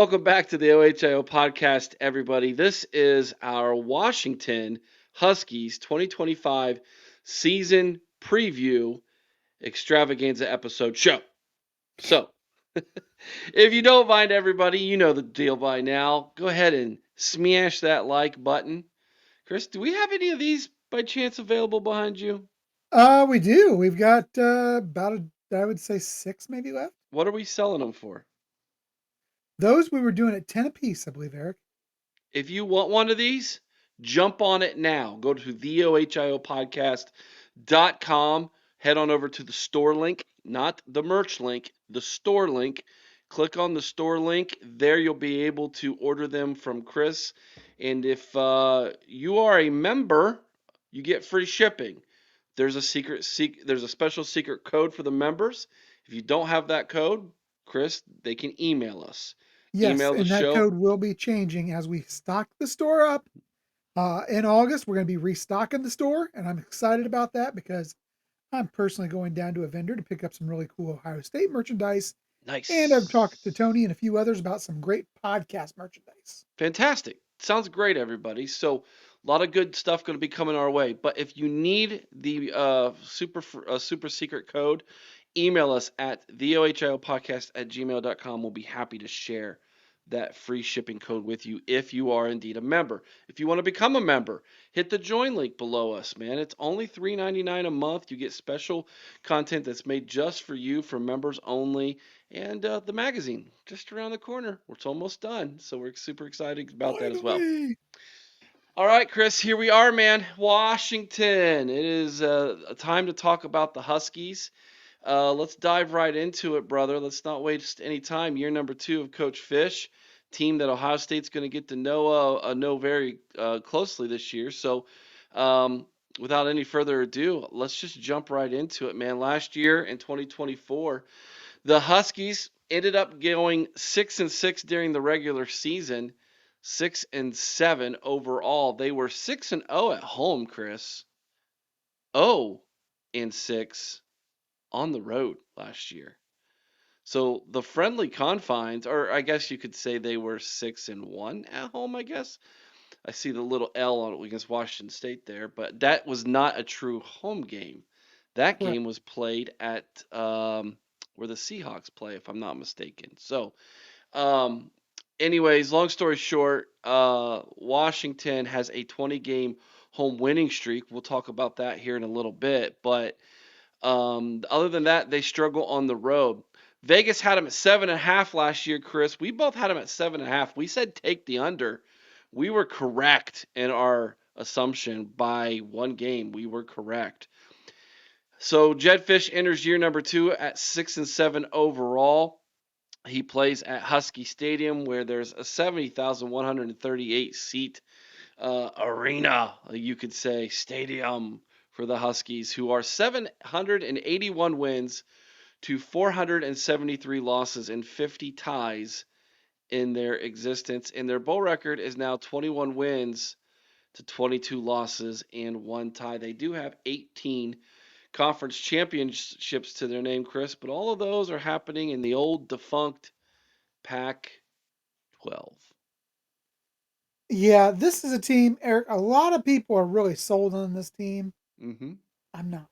Welcome back to the OHIO podcast, everybody. This is our Washington Huskies 2025 season preview extravaganza episode show. So, if you don't mind, everybody, you know the deal by now. Go ahead and smash that like button. Chris, do we have any of these by chance available behind you? We do. We've got I would say six maybe left. What are we selling them for? Those we were doing at 10 apiece, I believe, Eric. If you want one of these, jump on it now. Go to theohiopodcast.com. Head on over to the store link, not the merch link, the store link. Click on the store link. There you'll be able to order them from Chris. And if you are a member, you get free shipping. There's a special secret code for the members. If you don't have that code, Chris, they can email us. Yes, Email the and that show. code will be changing as we stock the store up. In August, we're going to be restocking the store, and I'm excited about that because I'm personally going down to a vendor to pick up some really cool Ohio State merchandise. And I'm talking to Nice. Tony and a few others about some great podcast merchandise. Fantastic. Sounds great, everybody. So, a lot of good stuff going to be coming our way. But if you need the super secret code, email us at theohiopodcast@gmail.com. We'll be happy to share that free shipping code with you if you are indeed a member. If you want to become a member, hit the join link below us, man. It's only $3.99 a month. You get special content that's made just for you, for members only, and the magazine just around the corner. It's almost done, so we're super excited about that as well. Finally. All right, Chris, here we are, man. Washington. It is a time to talk about the Huskies. Let's dive right into it, brother. Let's not waste any time. Year number 2 of Coach Fish, team that Ohio State's going to get to know very closely this year. So, without any further ado, let's just jump right into it, man. Last year in 2024, the Huskies ended up going 6-6 during the regular season, 6-7 overall. They were 6-0 at home, Chris. 0-6 on the road last year. So the friendly confines, or I guess you could say they were 6-1 at home, I guess. I see the little L on it against Washington State there, but that was not a true home game. That Correct. game was played at where the Seahawks play, if I'm not mistaken. So, um, anyways, long story short, Washington has a 20-game home winning streak. We'll talk about that here in a little bit, but other than that, they struggle on the road. Vegas had them at 7.5 last year, Chris. We both had them at 7.5. We said take the under. We were correct in our assumption by one game. We were correct. So Jed Fish enters year number 2 at 6-7 overall. He plays at Husky Stadium, where there's a 70,138 seat arena, you could say, stadium for the Huskies, who are 781 wins to 473 losses and 50 ties in their existence. And their bowl record is now 21 wins to 22 losses and 1 tie. They do have 18 conference championships to their name, Chris, but all of those are happening in the old defunct Pac 12. Yeah, this is a team, Eric. A lot of people are really sold on this team. Mm-hmm. I'm not.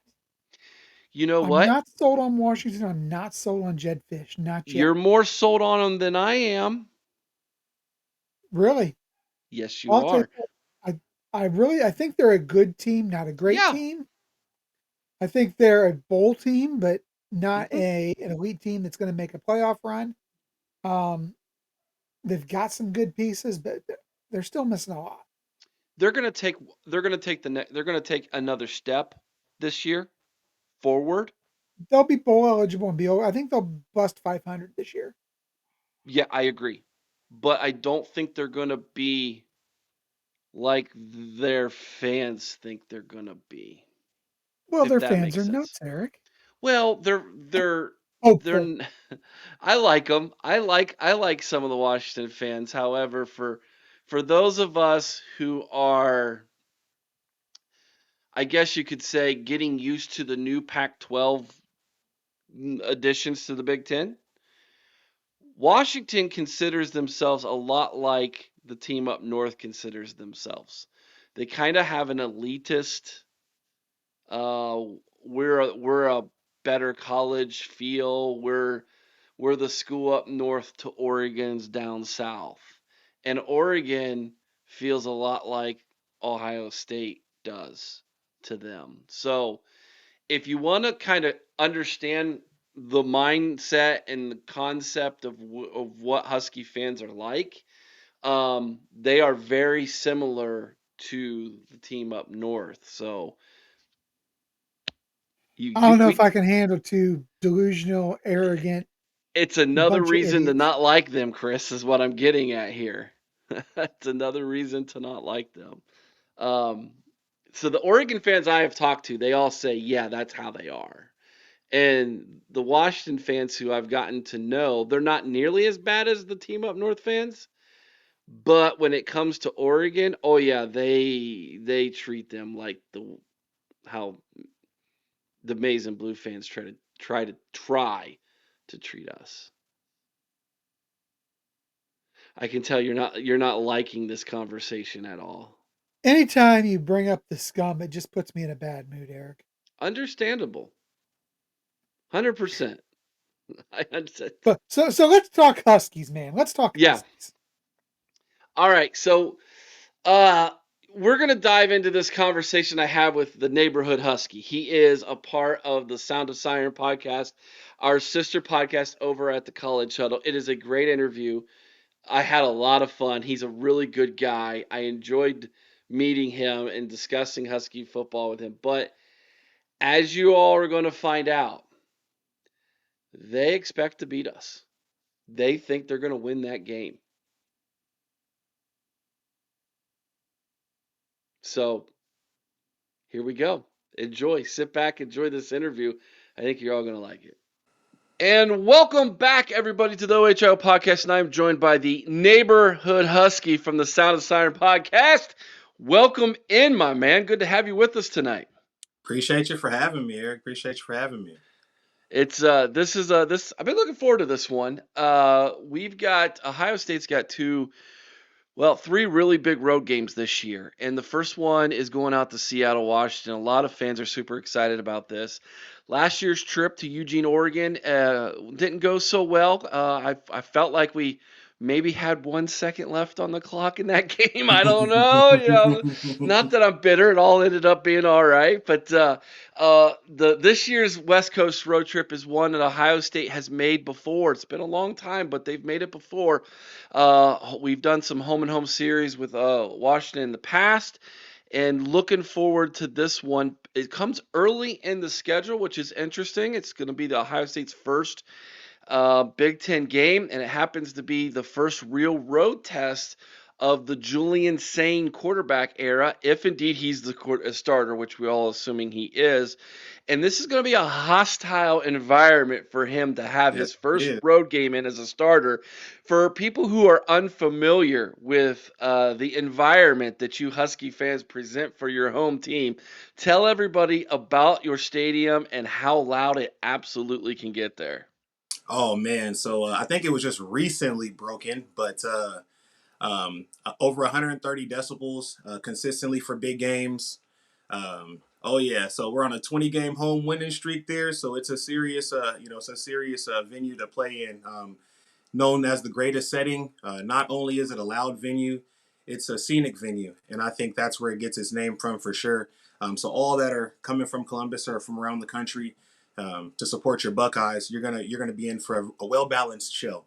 You know I'm what? not sold on Washington. I'm not sold on Jed Fish. Not yet. You're more sold on them than I am. Really. Yes, you I'll tell you are. what, I think they're a good team, not a great Yeah. team. I think they're a bowl team, but not Mm-hmm. an elite team that's going to make a playoff run. Um, they've got some good pieces, but they're still missing a lot. They're gonna take. They're gonna take another step this year forward. They'll be bowl eligible and be. I think they'll bust 500 this year. Yeah, I agree, but I don't think they're gonna be like their fans think they're gonna be. Well, If their that fans makes are sense. nuts, Eric. Well, they're. Hopeful. I like them. I like some of the Washington fans. However, for those of us who are, I guess you could say, getting used to the new Pac-12 additions to the Big Ten, Washington considers themselves a lot like the team up north considers themselves. They kind of have an elitist, uh, we're a better college feel. We're the school up north to Oregon's down south, and Oregon feels a lot like Ohio State does to them. So if you want to kind of understand the mindset and the concept of what Husky fans are like, they are very similar to the team up north. So I don't know if we I can handle two delusional, arrogant it's another bunch of reason to idiots. not like them, Chris, is what I'm getting at here. It's another reason to not like them. Um, so the Oregon fans I have talked to, they all say, yeah, that's how they are. And the Washington fans who I've gotten to know, they're not nearly as bad as the team up north fans. But when it comes to Oregon, oh yeah, they treat them like the how the maize and blue fans try to treat us. I can tell you're not liking this conversation at all. Anytime you bring up the scum, it just puts me in a bad mood, Eric. Understandable. 100%. I understand. But so let's talk Huskies, man. Let's talk Yeah. Huskies. All right. So Uh, we're gonna dive into this conversation I have with the Neighborhood Husky. He is a part of the Sound the Siren podcast, our sister podcast over at the College Huddle. It is a great interview. I had a lot of fun. He's a really good guy. I enjoyed meeting him and discussing Husky football with him. But as you all are going to find out, they expect to beat us. They think they're going to win that game. So here we go. Enjoy. Sit back, enjoy this interview. I think you're all going to like it. And welcome back, everybody, to the OHL podcast. And I'm joined by the Neighborhood Husky from the Sound of Siren podcast. Welcome in, my man. Good to have you with us tonight. Appreciate you for having me, Eric. Appreciate you for having me. It's this I've been looking forward to this one. We've got Ohio State's got three really big road games this year. And the first one is going out to Seattle, Washington. A lot of fans are super excited about this. Last year's trip to Eugene, Oregon didn't go so well. I felt like we maybe had 1 second left on the clock in that game. I don't know. Not that I'm bitter. It all ended up being all right. But this year's West Coast road trip is one that Ohio State has made before. It's been a long time, but they've made it before. We've done some home and home series with Washington in the past, and looking forward to this one. It comes early in the schedule, which is interesting. It's going to be the Ohio State's first Big Ten game, and it happens to be the first real road test of the Julian Sain quarterback era, if indeed he's the starter, which we're all assuming he is. And this is going to be a hostile environment for him to have Yes, his it first is. road game in as a starter. For people who are unfamiliar with the environment that you Husky fans present for your home team, tell everybody about your stadium and how loud it absolutely can get there. Oh man, so I think it was just recently broken, but over 130 decibels consistently for big games. Oh yeah, so we're on a 20 game home winning streak there, so it's a serious, it's a serious venue to play in. Known as the greatest setting. Not only is it a loud venue, it's a scenic venue, and I think that's where it gets its name from for sure. So all that are coming from Columbus or from around the country to support your Buckeyes, you're gonna be in for a well balanced show.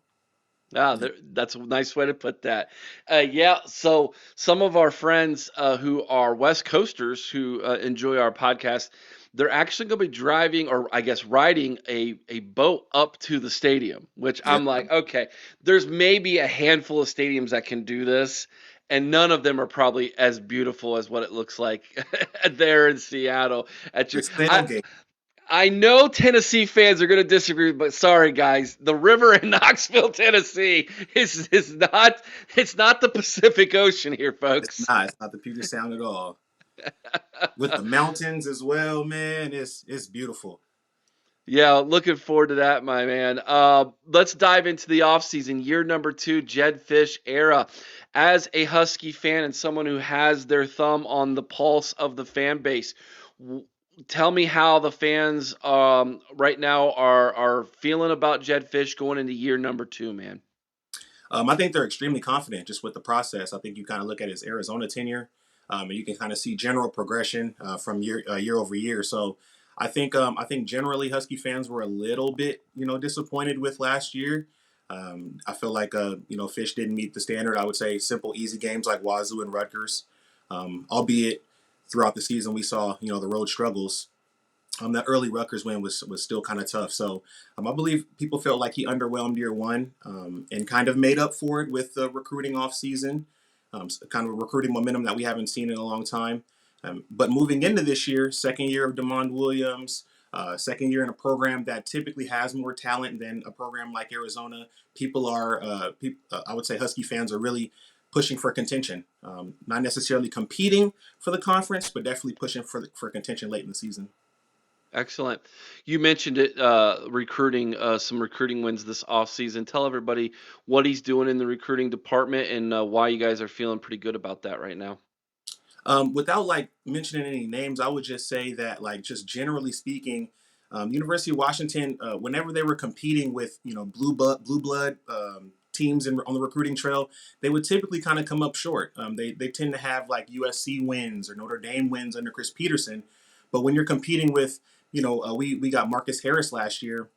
That's a nice way to put that. Yeah, so some of our friends who are West Coasters who enjoy our podcast, they're actually going to be driving, or I guess riding a boat up to the stadium, which Yeah. I'm like, okay, there's maybe a handful of stadiums that can do this, and none of them are probably as beautiful as what it looks like there in Seattle at your. It's I, tailgate. I know Tennessee fans are going to disagree, but sorry guys, the river in Knoxville, Tennessee is not it's not the Pacific Ocean here, It's folks. not. It's not the Puget Sound at all. With the mountains as well, man. It's beautiful. Yeah, looking forward to that, my man. Let's dive into the offseason, year number 2, Jed Fish era. As a Husky fan and someone who has their thumb on the pulse of the fan base, w- tell me how the fans right now are feeling about Jed Fish going into year number 2, man. I think they're extremely confident just with the process. I think you kind of look at his Arizona tenure, and you can kind of see general progression from year over year. So I think generally Husky fans were a little bit disappointed with last year. I feel like Fish didn't meet the standard. I would say simple, easy games like Wazoo and Rutgers, albeit throughout the season we saw the road struggles. That early Rutgers win was still kind of tough. So I believe people felt like he underwhelmed year one, and kind of made up for it with the recruiting off season, kind of recruiting momentum that we haven't seen in a long time. But moving into this year, second year of DeMond Williams, second year in a program that typically has more talent than a program like Arizona, people are, I would say Husky fans are really pushing for contention. Not necessarily competing for the conference, but definitely pushing for contention late in the season. Excellent. You mentioned it, recruiting, some recruiting wins this offseason. Tell everybody what he's doing in the recruiting department and why you guys are feeling pretty good about that right now. Without like mentioning any names, I would just say that like just generally speaking, University of Washington, whenever they were competing with blue blood teams on the recruiting trail, they would typically kind of come up short. They tend to have like USC wins or Notre Dame wins under Chris Peterson, but when you're competing with we got Marcus Harris last year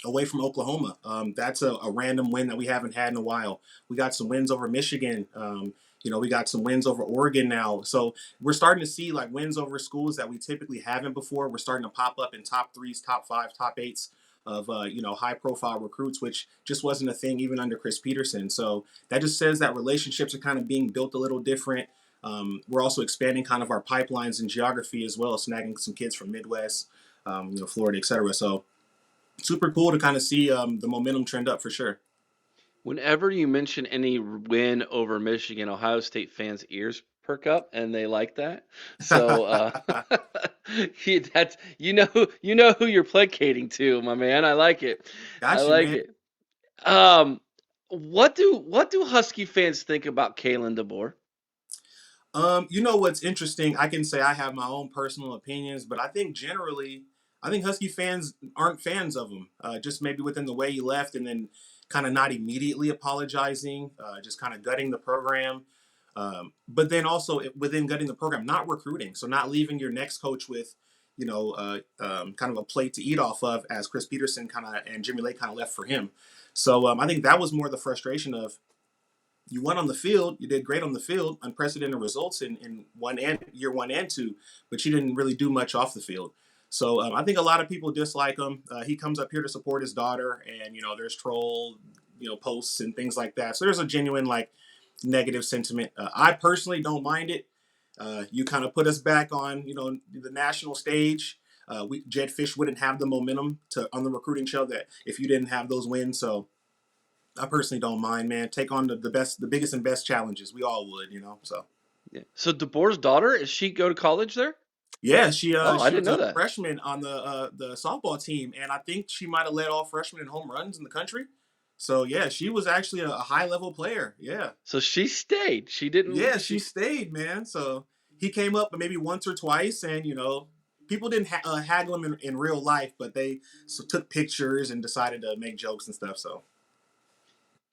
away from Oklahoma. That's a random win that we haven't had in a while. We got some wins over Michigan. We got some wins over Oregon now. So we're starting to see like wins over schools that we typically haven't before. We're starting to pop up in top threes, top five, top eights of high profile recruits, which just wasn't a thing even under Chris Peterson. So that just says that relationships are kind of being built a little different. We're also expanding kind of our pipelines in geography as well, snagging some kids from Midwest, Florida, et cetera. So super cool to kind of see the momentum trend up for sure. Whenever you mention any win over Michigan, Ohio State fans' ears perk up and they like that. So that's you know who you're placating to, my man. I like it. I Got you, like man. it. Um, what do Husky fans think about Kalen DeBoer? What's interesting? I can say I have my own personal opinions, but I think generally, I think Husky fans aren't fans of him. Just maybe within the way he left, and then kind of not immediately apologizing, just kind of gutting the program. But then also within gutting the program, not recruiting, so not leaving your next coach with, kind of a plate to eat off of, as Chris Peterson kind of and Jimmy Lake kind of left for him. So I think that was more the frustration of you won on the field, you did great on the field, unprecedented results in year one and two, but you didn't really do much off the field. So I think a lot of people dislike him. He comes up here to support his daughter, and there's troll posts and things like that. So there's a genuine like negative sentiment. I personally don't mind it. You kind of put us back on the national stage. Jed Fish wouldn't have the momentum to on the recruiting show that if you didn't have those wins. So I personally don't mind, man. Take on the biggest and best challenges. We all would, So Yeah. So DeBoer's daughter, is she go to college there? yeah, she Oh, I she didn't was know a that. freshman on the softball team, and I think she might have led all freshmen in home runs in the country. So yeah, she was actually a high level player. Yeah, So she stayed. She didn't. yeah, she stayed, man. So he came up maybe once or twice, and people didn't haggle him in real life, but they took pictures and decided to make jokes and stuff. So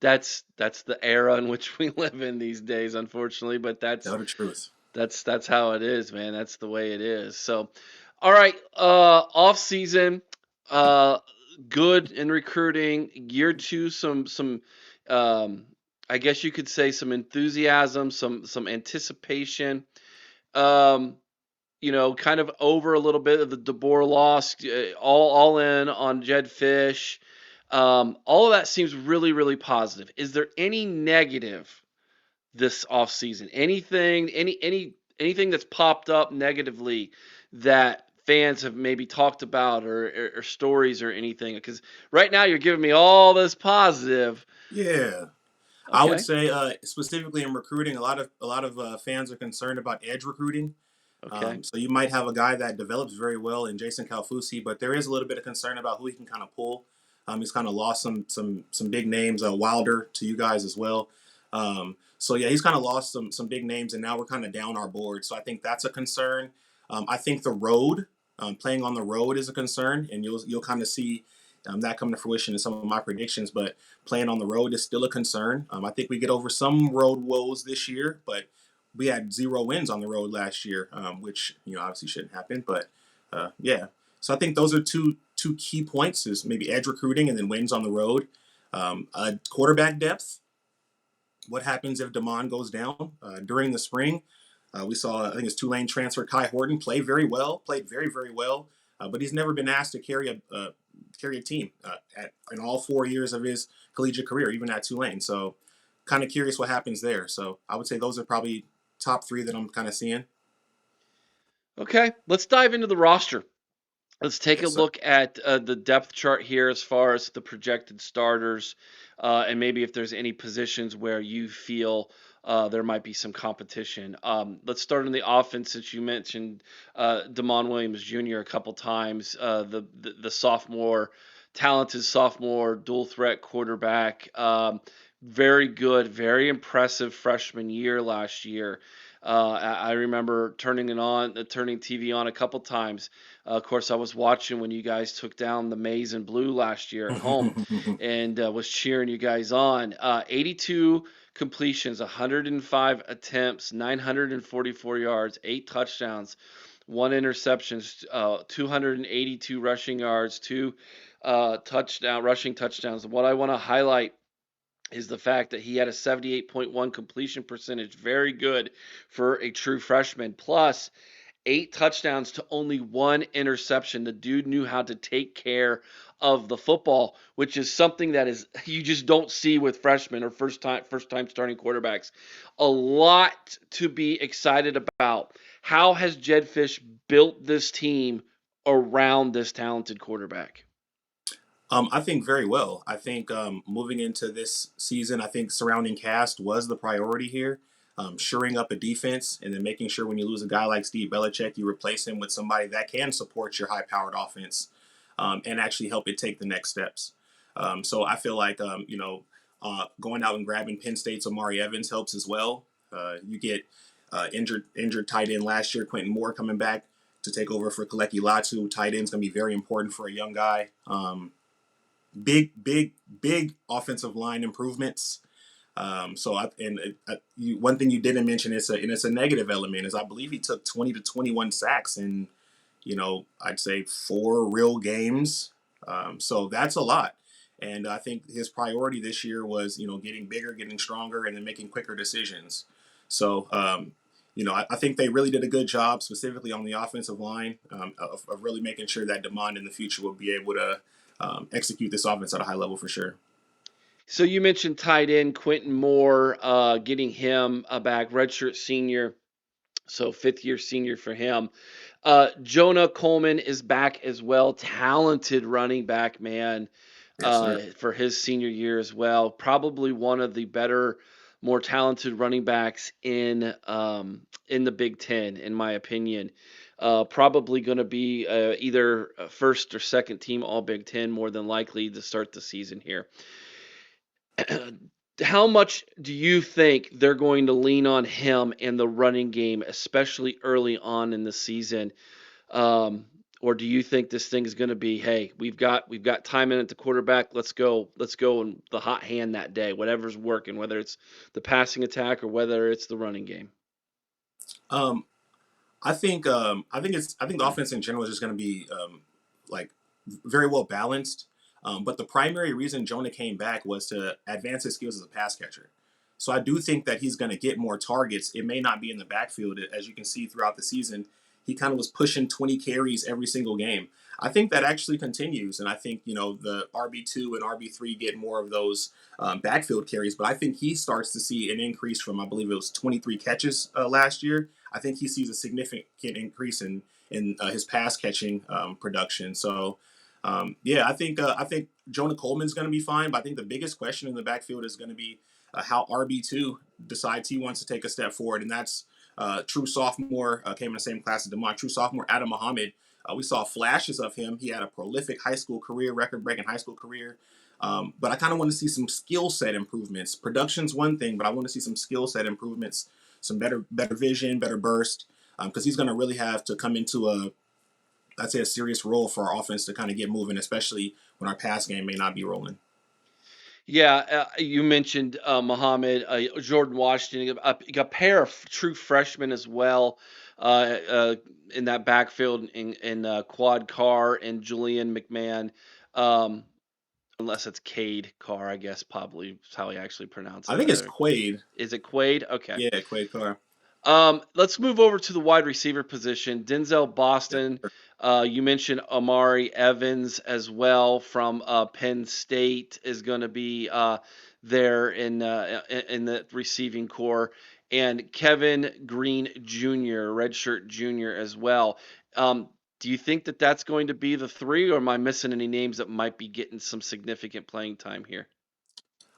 That's the era in which we live in these days, unfortunately. But that's tell the truth. that's how it is, man. That's the way it is. So, all right, off season, uh, good in recruiting. Year 2, some, um, I guess you could say some enthusiasm, some anticipation. Um, kind of over a little bit of the DeBoer loss, all in on Jed Fish. All of that seems really, really positive. Is there any negative this off season? Anything that's popped up negatively that fans have maybe talked about or stories or anything? Because right now you're giving me all this positive. Yeah. I would Okay. say specifically in recruiting, a lot of fans are concerned about edge recruiting. Okay. So you might have a guy that develops very well in Jason Calfusi, but there is a little bit of concern about who he can kind of pull. He's kind of lost some big names, Wilder to you guys as well. So yeah, he's kind of lost some big names, and now we're kind of down our board. So I think that's a concern. I think the road, playing on the road, is a concern, and you'll kind of see that come to fruition in some of my predictions. But playing on the road is still a concern. I think we get over some road woes this year, but we had 0 wins on the road last year, which obviously shouldn't happen. But yeah, so I think those are two key points: is maybe edge recruiting and then wins on the road. Quarterback depth. What happens if Damon goes down during the spring? We saw, I think it's Tulane transfer Kai Horton played very very well, but he's never been asked to carry a team in all 4 years of his collegiate career, even at Tulane. So kind of curious what happens there. So I would say those are probably top 3 that I'm kind of seeing. Okay. Let's dive into the roster. Let's take a Yes, sir. look at the depth chart here as far as the projected starters, and maybe if there's any positions where you feel there might be some competition. Let's start on the offense since you mentioned Damon Williams Jr. a couple times, the sophomore, talented sophomore dual threat quarterback. Very good, very impressive freshman year last year. I remember turning TV on a couple times. Of course, I was watching when you guys took down the Maize and Blue last year at home, and was cheering you guys on. 82 completions, 105 attempts, 944 yards, 8 touchdowns, 1 interception, 282 rushing yards, 2 rushing touchdowns. What I want to highlight is the fact that he had a 78.1 completion percentage, very good for a true freshman, plus 8 touchdowns to only 1 interception. The dude knew how to take care of the football, which is something that is you just don't see with freshmen or first time starting quarterbacks. A lot to be excited about. How has Jed Fish built this team around this talented quarterback? I think very well. I think moving into this season, I think surrounding cast was the priority here. Shoring up a defense and then making sure when you lose a guy like Steve Belichick, you replace him with somebody that can support your high-powered offense and actually help it take the next steps. So I feel like going out and grabbing Penn State's Amari Evans helps as well. You get injured tight end last year, Quentin Moore coming back to take over for Kaleki Latu. Tight end's going to be very important for a young guy. Big offensive line improvements. One thing you didn't mention is it's a negative element is I believe he took 20 to 21 sacks in I'd say 4 real games. So that's a lot. And I think his priority this year was getting bigger, getting stronger, and then making quicker decisions. So I think they really did a good job, specifically on the offensive line, of really making sure that Demond in the future will be able to execute this offense at a high level for sure. So you mentioned tight end Quentin Moore, getting him back, redshirt senior, so 5th-year senior for him. Jonah Coleman is back as well, talented running back, man, Yes, sir. for his senior year as well. Probably one of the better, more talented running backs in the Big Ten, in my opinion. Probably going to be either a first or second team All Big Ten, more than likely to start the season here. How much do you think they're going to lean on him in the running game, especially early on in the season? Or do you think this thing is going to be, hey, we've got time in at the quarterback, let's go and the hot hand that day, whatever's working, whether it's the passing attack or whether it's the running game? Um, I think the offense in general is just going to be like very well balanced. But the primary reason Jonah came back was to advance his skills as a pass catcher. So I do think that he's going to get more targets. It may not be in the backfield, as you can see throughout the season. He kind of was pushing 20 carries every single game. I think that actually continues, and I think the RB2 and RB3 get more of those backfield carries. But I think he starts to see an increase from I believe it was 23 catches last year. I think he sees a significant increase in his pass catching production. So I think Jonah Coleman's going to be fine. But I think the biggest question in the backfield is going to be how RB2 decides he wants to take a step forward, and that's true sophomore, came in the same class as Demond, true sophomore Adam Muhammad. We saw flashes of him. He had a prolific high school career, record-breaking high school career. But I kind of want to see some skill set improvements. Production's one thing, but I want to see some skill set improvements, some better vision, better burst, because he's going to really have to come into I'd say a serious role for our offense to kind of get moving, especially when our pass game may not be rolling. Yeah, you mentioned Muhammad, Jordan Washington, a pair of true freshmen as well in that backfield in Quad Carr and Julian McMahon. Um, Unless it's Cade Carr, I guess probably is how he actually I pronounces think it's it. Quaid. Is it Quade? Okay. Yeah, Quaid Carr. Let's move over to the wide receiver position. Denzel Yes, Boston. sir. You mentioned Amari Evans as well from Penn State is going to be there in the receiving core, and Kevin Green Jr., redshirt junior as well. Do you think that that's going to be the three, or am I missing any names that might be getting some significant playing time here?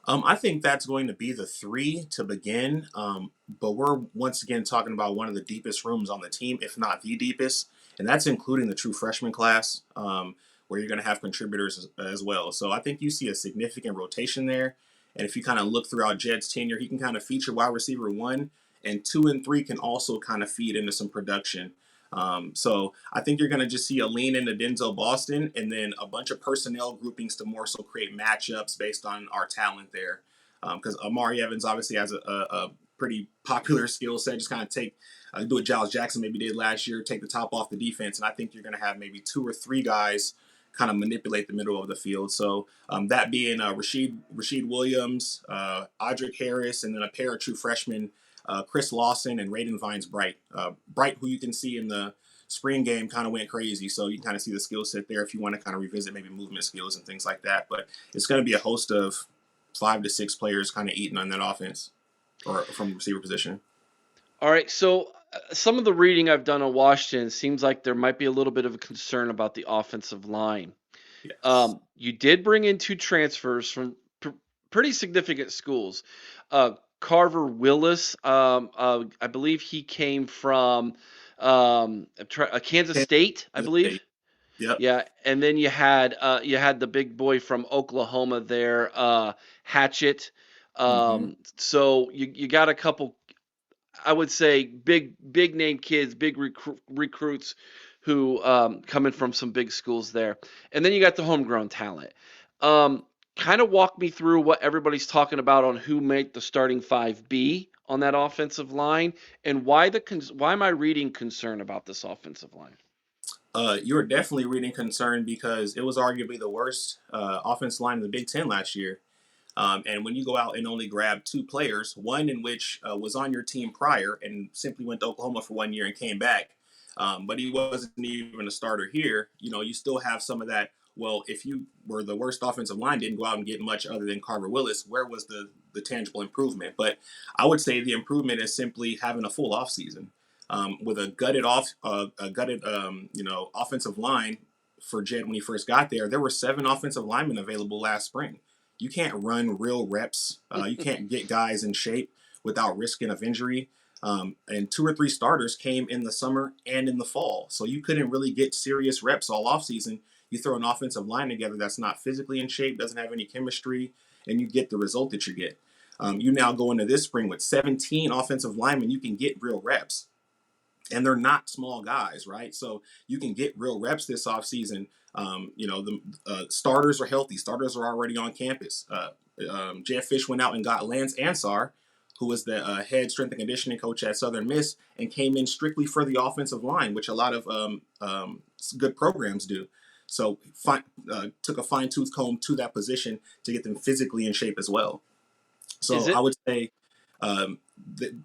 I think that's going to be the three to begin. But we're once again talking about one of the deepest rooms on the team, if not the deepest, and that's including the true freshman class, where you're going to have contributors as well. So I think you see a significant rotation there. And if you kind of look throughout Jed's tenure, he can kind of feature wide receiver 1, and 2 and 3 can also kind of feed into some production. So I think you're going to just see a lean into Denzel Boston, and then a bunch of personnel groupings to more so create matchups based on our talent there. Because Amari Evans obviously has a pretty popular skill set. Just kind of do what Giles Jackson maybe did last year, take the top off the defense. And I think you're going to have maybe 2 or 3 guys kind of manipulate the middle of the field. So that being Rashid Williams, Audric Harris, and then a pair of true freshmen, Chris Lawson and Raiden Vines Bright. Bright, who you can see in the spring game, kind of went crazy. So you can kind of see the skill set there if you want to kind of revisit maybe movement skills and things like that. But it's going to be a host of 5 to 6 players kind of eating on that offense or from receiver position. All right, so some of the reading I've done on Washington seems like there might be a little bit of a concern about the offensive line. Yes. You did bring in 2 transfers from pretty significant schools. Carver Willis, I believe he came from Kansas State, I believe. Yep. Yeah, and then you had the big boy from Oklahoma there, Hatchett. Mm-hmm. So you got a couple, I would say, big name kids, big recruits who coming from some big schools there, and then you got the homegrown talent. Kind of walk me through what everybody's talking about on who make the starting 5B on that offensive line, and why am I reading concern about this offensive line? You're definitely reading concern because it was arguably the worst offensive line in the Big Ten last year. And when you go out and only grab 2 players, one in which was on your team prior and simply went to Oklahoma for 1 year and came back, but he wasn't even a starter here, you still have some of that. Well, if you were the worst offensive line, didn't go out and get much other than Carver Willis, where was the tangible improvement? But I would say the improvement is simply having a full offseason. With a gutted offensive line for Jed when he first got there. There were 7 offensive linemen available last spring. You can't run real reps. You can't get guys in shape without risking of injury. And 2 or 3 starters came in the summer and in the fall, so you couldn't really get serious reps all offseason. You throw an offensive line together that's not physically in shape, doesn't have any chemistry, and you get the result that you get. You now go into this spring with 17 offensive linemen. You can get real reps. And they're not small guys, right? So you can get real reps this offseason. The starters are healthy. Starters are already on campus. Jeff Fish went out and got Lance Ansar, who was the head strength and conditioning coach at Southern Miss, and came in strictly for the offensive line, which a lot of good programs do. So took a fine-tooth comb to that position to get them physically in shape as well. So I would say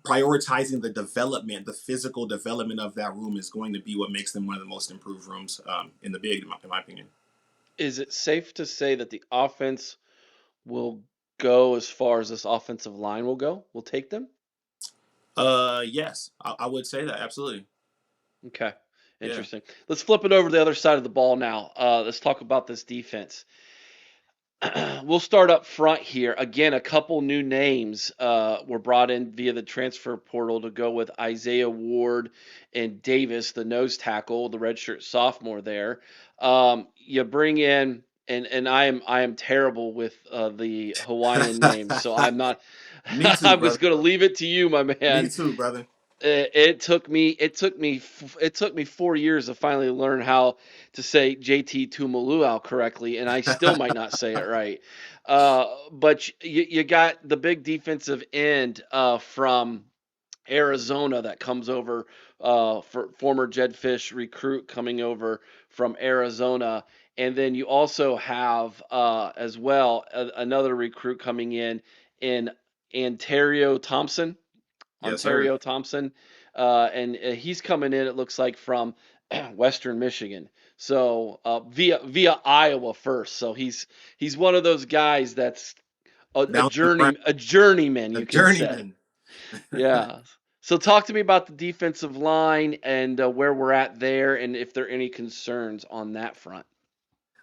prioritizing the development, the physical development of that room is going to be what makes them one of the most improved rooms in the big, in my opinion. Is it safe to say that the offense will go as far as this offensive line will go? Will take them? Yes, I would say that, absolutely. Okay, interesting. Yeah. Let's flip it over to the other side of the ball now. Let's talk about this defense. we'll start up front here. Again, a couple new names were brought in via the transfer portal to go with Isaiah Ward and Davis, the nose tackle, the redshirt sophomore there. You bring in, and I am terrible with the Hawaiian names, so I'm not. Me too, I'm just brother. gonna leave it to you, my Me man. too, brother. It took me 4 years to finally learn how to say JT Tumaluau correctly, and I still might not say it right. But you got the big defensive end from Arizona that comes over, for former Jedfish recruit coming over from Arizona, and then you also have as well another recruit coming in Ontario Thompson. Yes, sir. And he's coming in. It looks like from Western Michigan, so via Iowa first. So he's one of those guys that's Bouncing around. a journeyman, A you can say. journeyman. Yeah. So talk to me about the defensive line and where we're at there, and if there are any concerns on that front.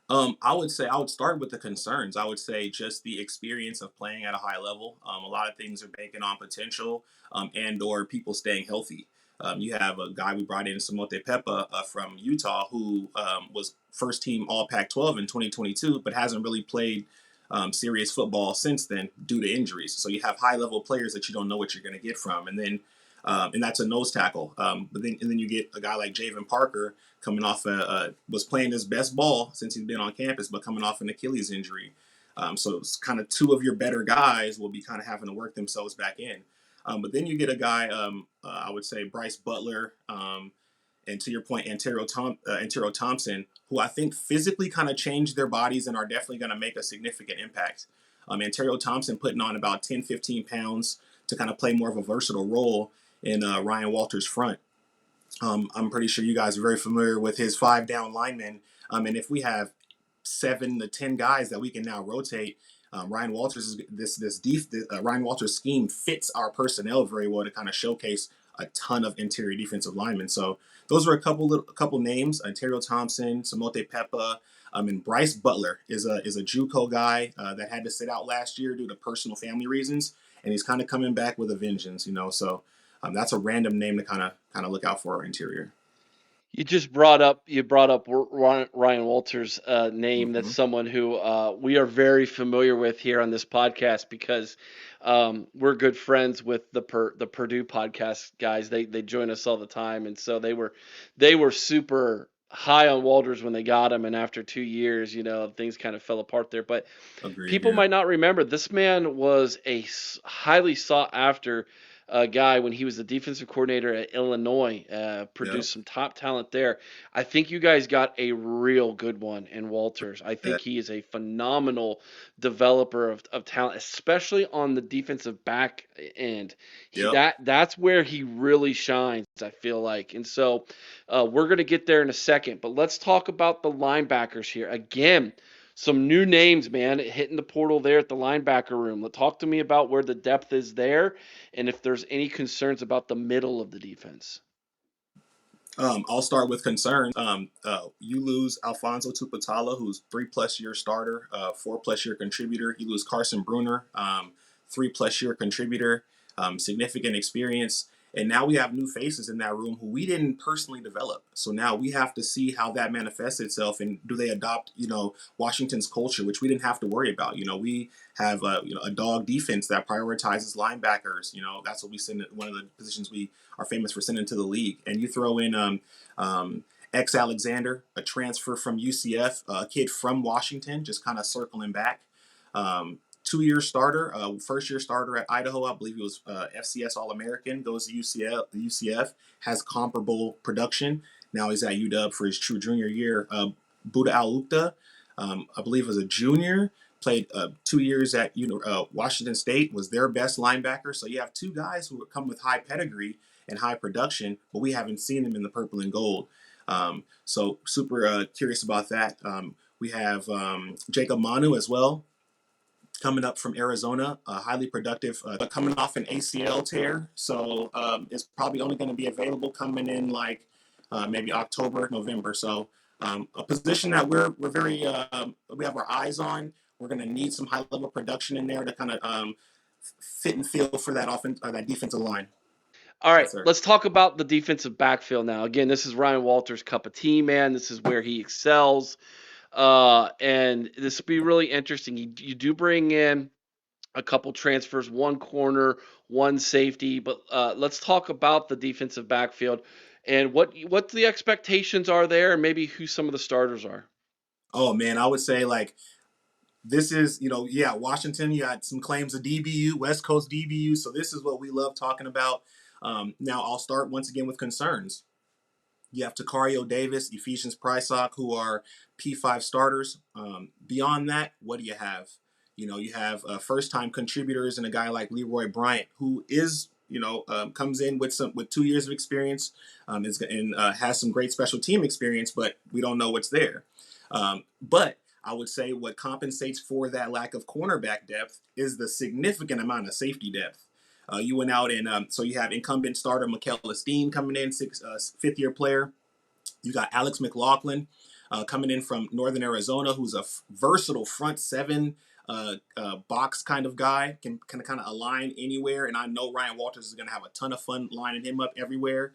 I would say I would start with the concerns. I would say just the experience of playing at a high level. A lot of things are banking on potential, and/or people staying healthy. You have a guy we brought in, Samote Pepa, from Utah, who was first team All Pac-12 in 2022, but hasn't really played serious football since then due to injuries. So you have high level players that you don't know what you're going to get from, and that's a nose tackle. But then you get a guy like Javen Parker coming off was playing his best ball since he's been on campus, but coming off an Achilles injury. So it's kind of two of your better guys will be kind of having to work themselves back in. But then you get a guy, I would say Bryce Butler, and to your point, Antero Thompson, who I think physically kind of changed their bodies and are definitely going to make a significant impact. Antero Thompson putting on about 10, 15 pounds to kind of play more of a versatile role in Ryan Walters' front. I'm pretty sure you guys are very familiar with his 5 down linemen. And if we have 7 to 10 guys that we can now rotate, Ryan Walters Ryan Walters scheme fits our personnel very well to kind of showcase a ton of interior defensive linemen. So those are a couple names: Ontario Thompson, Samote Pepa, and Bryce Butler is a JUCO guy that had to sit out last year due to personal family reasons, and he's kind of coming back with a vengeance. So that's a random name to kind of look out for our interior. You brought up Ryan Walters' name. That's Mm-hmm. someone who we are very familiar with here on this podcast because we're good friends with the Purdue podcast guys. They join us all the time, and so they were super high on Walters when they got him, and after 2 years, things kind of fell apart there. But Agreed. people Yeah. might not remember this man was a highly sought after guy when he was the defensive coordinator at Illinois. Yeah. Produced some top talent there. I think you guys got a real good one in Walters. I think he is a phenomenal developer of talent, especially on the defensive back end. He Yep. that's where he really shines, I feel like. And so we're gonna get there in a second, but let's talk about the linebackers here again. Some new names, man, hitting the portal there at the linebacker room. Talk to me about where the depth is there and if there's any concerns about the middle of the defense. I'll start with concerns. You lose Alfonso Tupatala, who's 3+ year starter, 4+ year contributor. You lose Carson Bruner, 3+ year contributor, significant experience. And now we have new faces in that room who we didn't personally develop. So now we have to see how that manifests itself, and do they adopt, Washington's culture, which we didn't have to worry about. We have a dog defense that prioritizes linebackers. That's what we send. One of the positions we are famous for sending to the league. And you throw in X Alexander, a transfer from UCF, a kid from Washington, just kind of circling back. 2 year starter, 1st year starter at Idaho. I believe he was FCS All American. Goes to UCF, has comparable production. Now he's at UW for his true junior year. Buda Alukta, I believe, was a junior. Played 2 years at Washington State. Was their best linebacker. So you have 2 guys who come with high pedigree and high production, but we haven't seen them in the purple and gold. So super curious about that. We have Jacob Manu as well, coming up from Arizona, highly productive, coming off an ACL tear. So it's probably only going to be available coming in like maybe October, November. So a position that we're very we have our eyes on. We're going to need some high level production in there to kind of fit and feel for that that defensive line. All right, Yes, sir. let's talk about the defensive backfield now. Again, this is Ryan Walters' cup of tea, man. This is where he excels. And this will be really interesting. You do bring in a couple transfers, one corner, one safety, but let's talk about the defensive backfield and what the expectations are there, and maybe who some of the starters are. Oh man, I would say like this is, yeah, Washington, you got some claims of DBU, West Coast DBU. So this is what we love talking about. Now I'll start once again with concerns. You have Takario Davis, Ephesians Prysock, who are P5 starters. Beyond that, what do you have? You have first-time contributors and a guy like Leroy Bryant, who is, comes in with 2 years of experience, and has some great special team experience, but we don't know what's there. But I would say what compensates for that lack of cornerback depth is the significant amount of safety depth. You went out and so you have incumbent starter Mikel Esteen coming in, fifth-year player. You got Alex McLaughlin coming in from Northern Arizona, who's a versatile front seven box kind of guy, can kind of align anywhere. And I know Ryan Walters is going to have a ton of fun lining him up everywhere.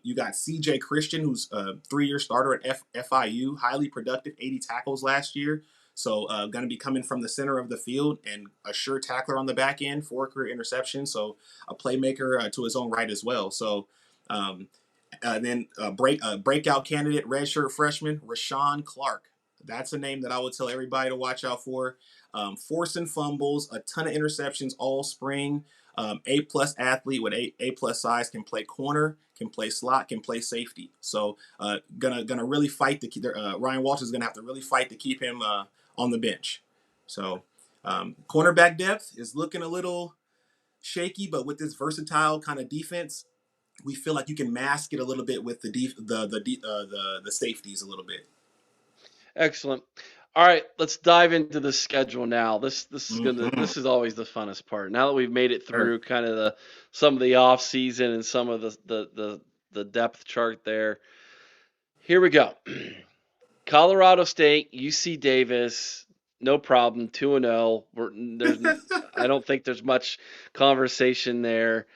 You got CJ Christian, who's a 3-year starter at FIU, highly productive, 80 tackles last year. So going to be coming from the center of the field and a sure tackler on the back end, 4 career interceptions. So a playmaker to his own right as well. So then breakout candidate, redshirt freshman, Rashawn Clark. That's a name that I would tell everybody to watch out for. Forcing fumbles, a ton of interceptions all spring. A+ athlete with A+ size, can play corner, can play slot, can play safety. So gonna really fight to keep. Ryan Walters is gonna have to really fight to keep him on the bench. So cornerback depth is looking a little shaky, but with this versatile kind of defense, we feel like you can mask it a little bit with the safeties a little bit. Excellent. All right, let's dive into the schedule now. Mm-hmm. This is always the funnest part. Now that we've made it Sure. through kind of some of the off season and some of the depth chart there. Here we go. Colorado State, UC Davis, no problem, 2-0. I don't think there's much conversation there.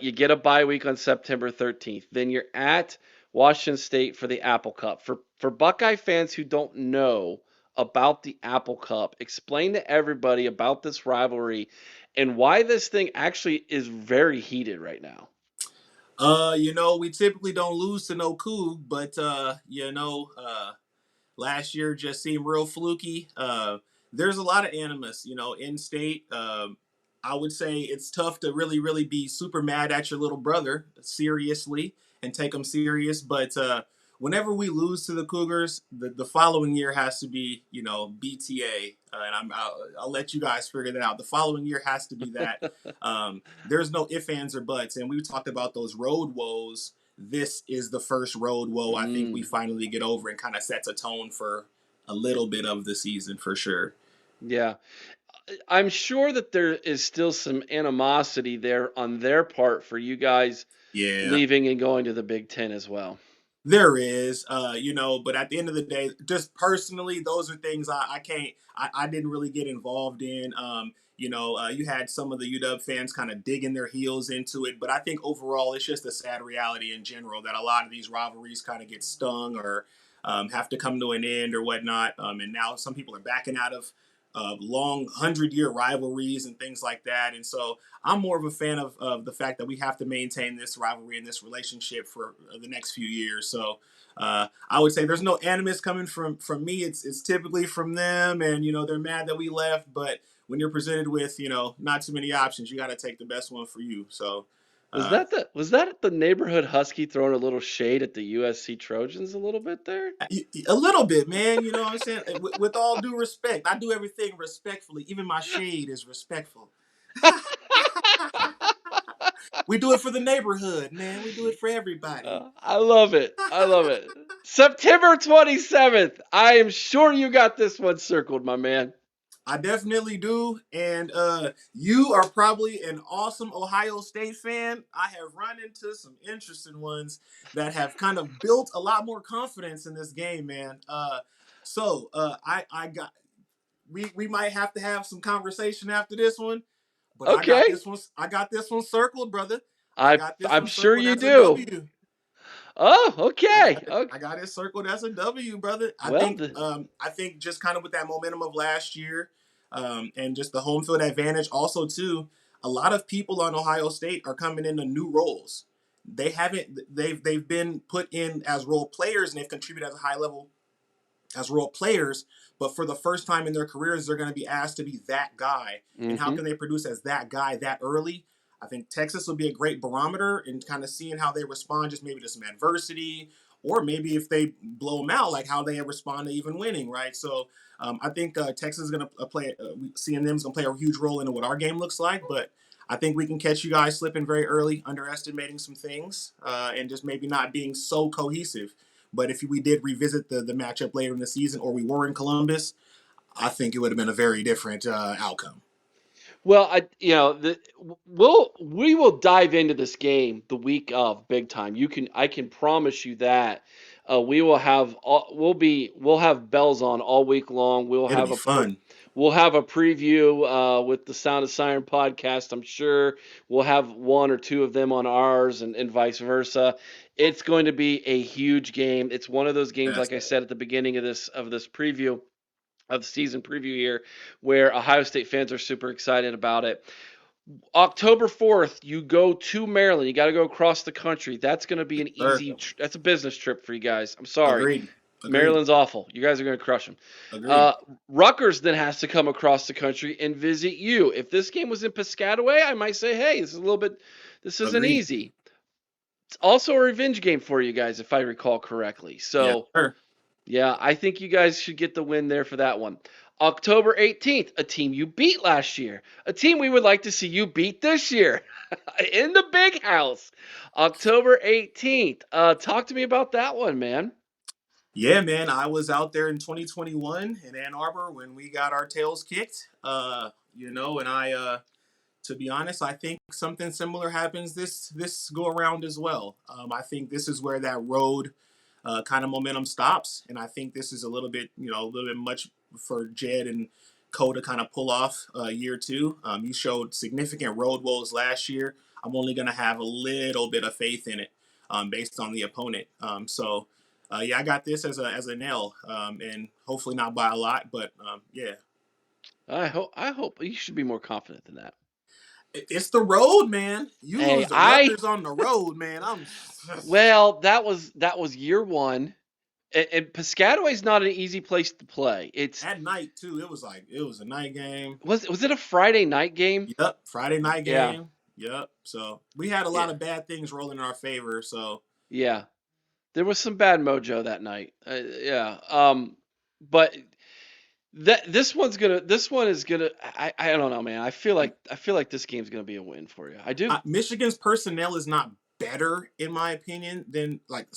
You get a bye week on September 13th. Then you're at Washington State for the Apple Cup. For Buckeye fans who don't know about the Apple Cup, explain to everybody about this rivalry and why this thing actually is very heated right now. We typically don't lose to no Coug, but last year just seemed real fluky. There's a lot of animus, in state. I would say it's tough to really, really be super mad at your little brother seriously and take him serious. But whenever we lose to the Cougars, the following year has to be, BTA. And I'll let you guys figure that out. The following year has to be that. There's no ifs, ands, or buts. And we talked about those road woes. This is the first road woe I think we finally get over and kind of sets a tone for a little bit of the season for sure. Yeah. I'm sure that there is still some animosity there on their part for you guys Yeah. leaving and going to the Big Ten as well. There is, but at the end of the day, just personally, those are things I can't, I didn't really get involved in. You had some of the UW fans kind of digging their heels into it, but I think overall, it's just a sad reality in general that a lot of these rivalries kind of get stung or have to come to an end or whatnot. And now some people are backing out of long 100-year rivalries and things like that. And so I'm more of a fan of the fact that we have to maintain this rivalry and this relationship for the next few years. So I would say there's no animus coming from me. It's typically from them, and they're mad that we left. But when you're presented with not too many options, you got to take the best one for you. So uh, Was that the neighborhood Husky throwing a little shade at the USC Trojans a little bit there? a little bit, man. You know what I'm saying? With all due respect, I do everything respectfully. Even my shade is respectful. We do it for the neighborhood, man. We do it for everybody. I love it. I love it. September 27th. I am sure you got this one circled, my man. I definitely do. And you are probably an awesome Ohio State fan. I have run into some interesting ones that have kind of built a lot more confidence in this game, man. I got we might have to have some conversation after this one. But Okay. I got this one circled, brother. I I got this I'm one sure circled you as a do. W. Oh, okay. Okay. I got it circled as a W, brother. Well, I think just kind of with that momentum of last year, and just the home field advantage. Also, too, a lot of people on Ohio State are coming into new roles. They've been put in as role players and they've contributed at a high level as role players, but for the first time in their careers, they're going to be asked to be that guy. And how mm-hmm. can they produce as that guy that early? I think Texas will be a great barometer in kind of seeing how they respond, just maybe to some adversity, or maybe if they blow them out, like how they respond to even winning, right? So I think Texas is going to play, seeing them is going to play a huge role into what our game looks like, but I think we can catch you guys slipping very early, underestimating some things, and just maybe not being so cohesive. But if we did revisit the matchup later in the season, or we were in Columbus, I think it would have been a very different outcome. Well, we will dive into this game the week of big time. I can promise you that we will have we'll have bells on all week long. It'll be fun. We'll have a preview with the Sound of Siren podcast. I'm sure we'll have one or two of them on ours and vice versa. It's going to be a huge game. It's one of those games, Yes. like I said at the beginning of this preview of the season preview here, where Ohio State fans are super excited about it. October 4th, you go to Maryland. You got to go across the country. That's going to be an easy. That's a business trip for you guys. I'm sorry. Agreed. Maryland's awful. You guys are going to crush them. Agreed. Rutgers then has to come across the country and visit you. If this game was in Piscataway, I might say, hey, this isn't Agreed. easy. It's also a revenge game for you guys, if I recall correctly. So, yeah, sure. Yeah, I think you guys should get the win there for that one. October 18th, a team you beat last year. A team we would like to see you beat this year in the big house. October 18th. Talk to me about that one, man. Yeah, man. I was out there in 2021 in Ann Arbor when we got our tails kicked. And to be honest, I think something similar happens this go around as well. I think this is where that road kind of momentum stops, and I think this is a little bit much for Jed and Co to kind of pull off year two. You showed significant road woes last year. I'm only going to have a little bit of faith in it based on the opponent. I got this as a nail, and hopefully not by a lot, but yeah. I hope you should be more confident than that. It's the road, man. You lose the Rutgers on the road, man. Well, that was year one, and Piscataway's not an easy place to play. It's at night too. It was a night game. Was it a Friday night game? Yep, Friday night game. Yeah. Yep. So we had a lot of bad things rolling in our favor. So yeah, there was some bad mojo that night. But this one is gonna. I don't know, man. I feel like this game's gonna be a win for you. I do. Michigan's personnel is not better, in my opinion, than like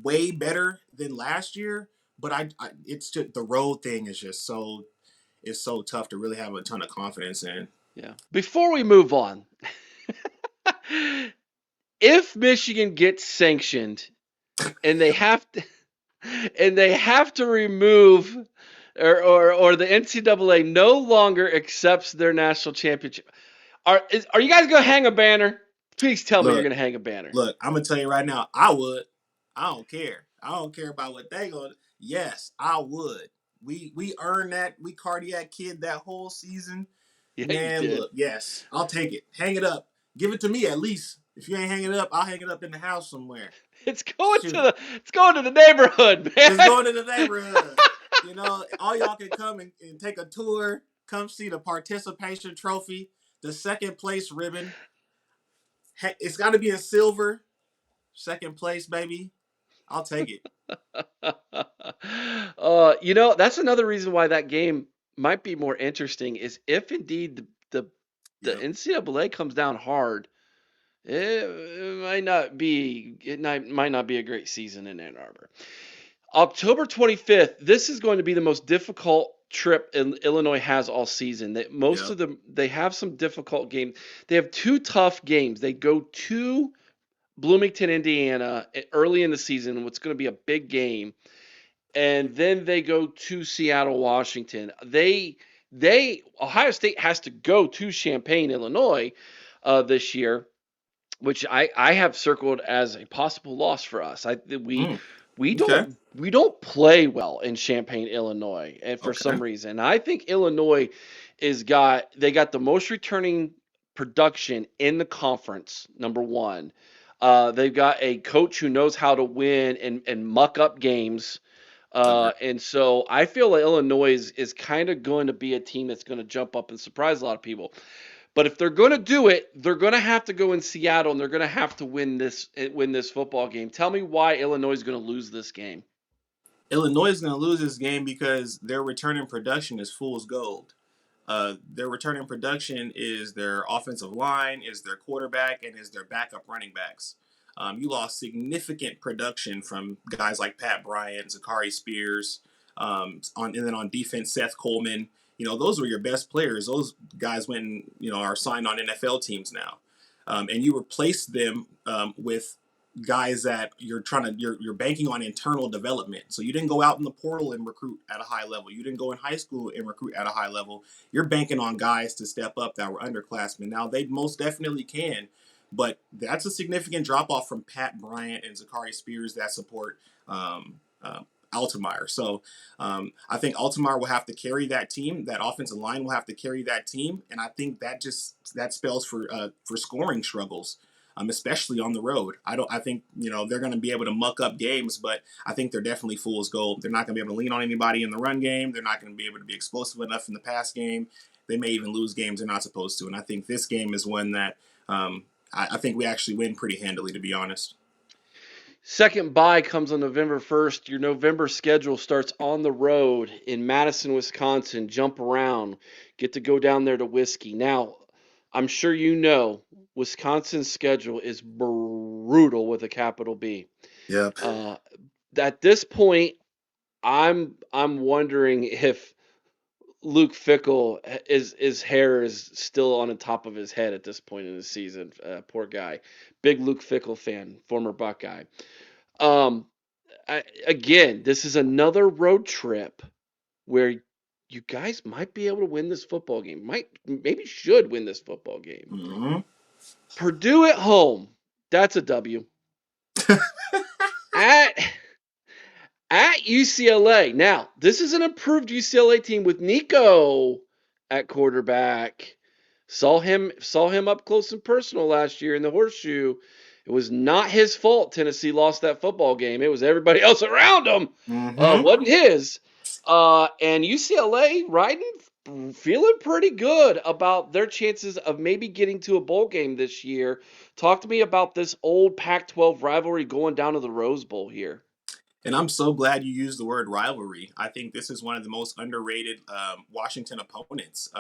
way better than last year. But it's just the road thing is just so tough to really have a ton of confidence in. Yeah. Before we move on, if Michigan gets sanctioned and they have to remove or the NCAA no longer accepts their national championship, are you guys gonna hang a banner? Please tell me you're gonna hang a banner. Look, I'm gonna tell you right now, I would. I don't care. I don't care about what they gonna. Yes, I would. We earned that. We cardiac kid that whole season. Yeah, man, look, yes, I'll take it. Hang it up. Give it to me at least. If you ain't hanging it up, I'll hang it up in the house somewhere. It's going to the neighborhood, man. It's going to the neighborhood. All y'all can come and take a tour. Come see the participation trophy, the second place ribbon. It's got to be in silver. Second place, baby. I'll take it. That's another reason why that game might be more interesting is if indeed the NCAA comes down hard. It might not be a great season in Ann Arbor. October 25th. This is going to be the most difficult trip Illinois has all season. Most of them, they have some difficult games. They have two tough games. They go to Bloomington, Indiana, early in the season, what's going to be a big game, and then they go to Seattle, Washington. Ohio State has to go to Champaign, Illinois, this year, which I have circled as a possible loss for us. Mm, We okay. don't play well in Champaign, Illinois, and for Okay. some reason, I think Illinois they got the most returning production in the conference. Number one, they've got a coach who knows how to win and muck up games. Agree. And so I feel like Illinois is kind of going to be a team that's going to jump up and surprise a lot of people. But if they're going to do it, they're going to have to go in Seattle and they're going to have to win this football game. Tell me why Illinois is going to lose this game. Illinois is going to lose this game because their return in production is fool's gold. Their return in production is their offensive line, is their quarterback, and is their backup running backs. You lost significant production from guys like Pat Bryant, Zachary Spears, and then on defense, Seth Coleman. Those were your best players. Those guys went and, are signed on NFL teams now. And you replace them with guys that you're banking on internal development. So you didn't go out in the portal and recruit at a high level. You didn't go in high school and recruit at a high level. You're banking on guys to step up that were underclassmen. Now they most definitely can, but that's a significant drop off from Pat Bryant and Zachary Spears that support Altemeyer. So I think Altemeyer will have to carry that team. That offensive line will have to carry that team, and I think that spells for scoring struggles. Especially on the road. I think they're going to be able to muck up games, but I think they're definitely fool's gold. They're not going to be able to lean on anybody in the run game. They're not going to be able to be explosive enough in the pass game. They may even lose games they're not supposed to. And I think this game is one that I think we actually win pretty handily, to be honest. Second bye comes on November 1st. Your November schedule starts on the road in Madison, Wisconsin. Jump around. Get to go down there to Whiskey. Now, I'm sure you know Wisconsin's schedule is brutal with a capital B. Yep. At this point, I'm wondering if Luke Fickle his hair is still on the top of his head at this point in the season. Poor guy. Big Luke Fickle fan, former Buckeye. Again, this is another road trip where you guys might be able to win this football game. Maybe should win this football game. Mm-hmm. Purdue at home. That's a W. at UCLA. Now, this is an improved UCLA team with Nico at quarterback. Saw him up close and personal last year in the Horseshoe. It was not his fault Tennessee lost that football game. It was everybody else around him. Mm-hmm. Wasn't his. And UCLA feeling pretty good about their chances of maybe getting to a bowl game this year. Talk to me about this old Pac-12 rivalry going down to the Rose Bowl here. And I'm so glad you used the word rivalry. I think this is one of the most underrated Washington opponents.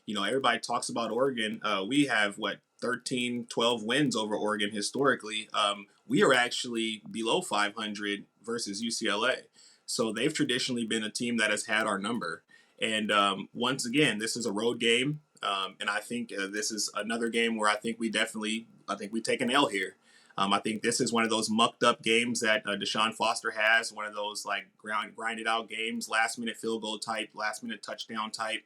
Everybody talks about Oregon. We have, 13, 12 wins over Oregon historically. We are actually below 500 versus UCLA. So they've traditionally been a team that has had our number. And once again, this is a road game. And I think this is another game where I think we take an L here. I think this is one of those mucked up games that Deshaun Foster has, one of those grinded out games, last minute field goal type, last minute touchdown type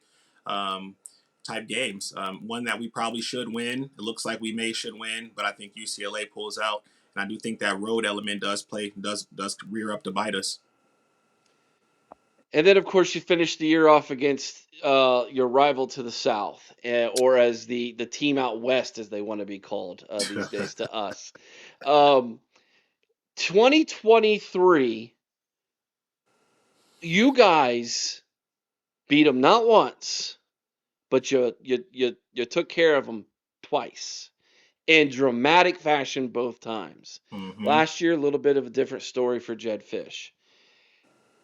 games. One that we probably should win. It looks like we should win, but I think UCLA pulls out, and I do think that road element does rear up to bite us. And then, of course, you finish the year off against your rival to the south, or as the team out west, as they want to be called these days to us. 2023, you guys beat them not once, but you took care of them twice in dramatic fashion both times. Mm-hmm. Last year, a little bit of a different story for Jed Fish.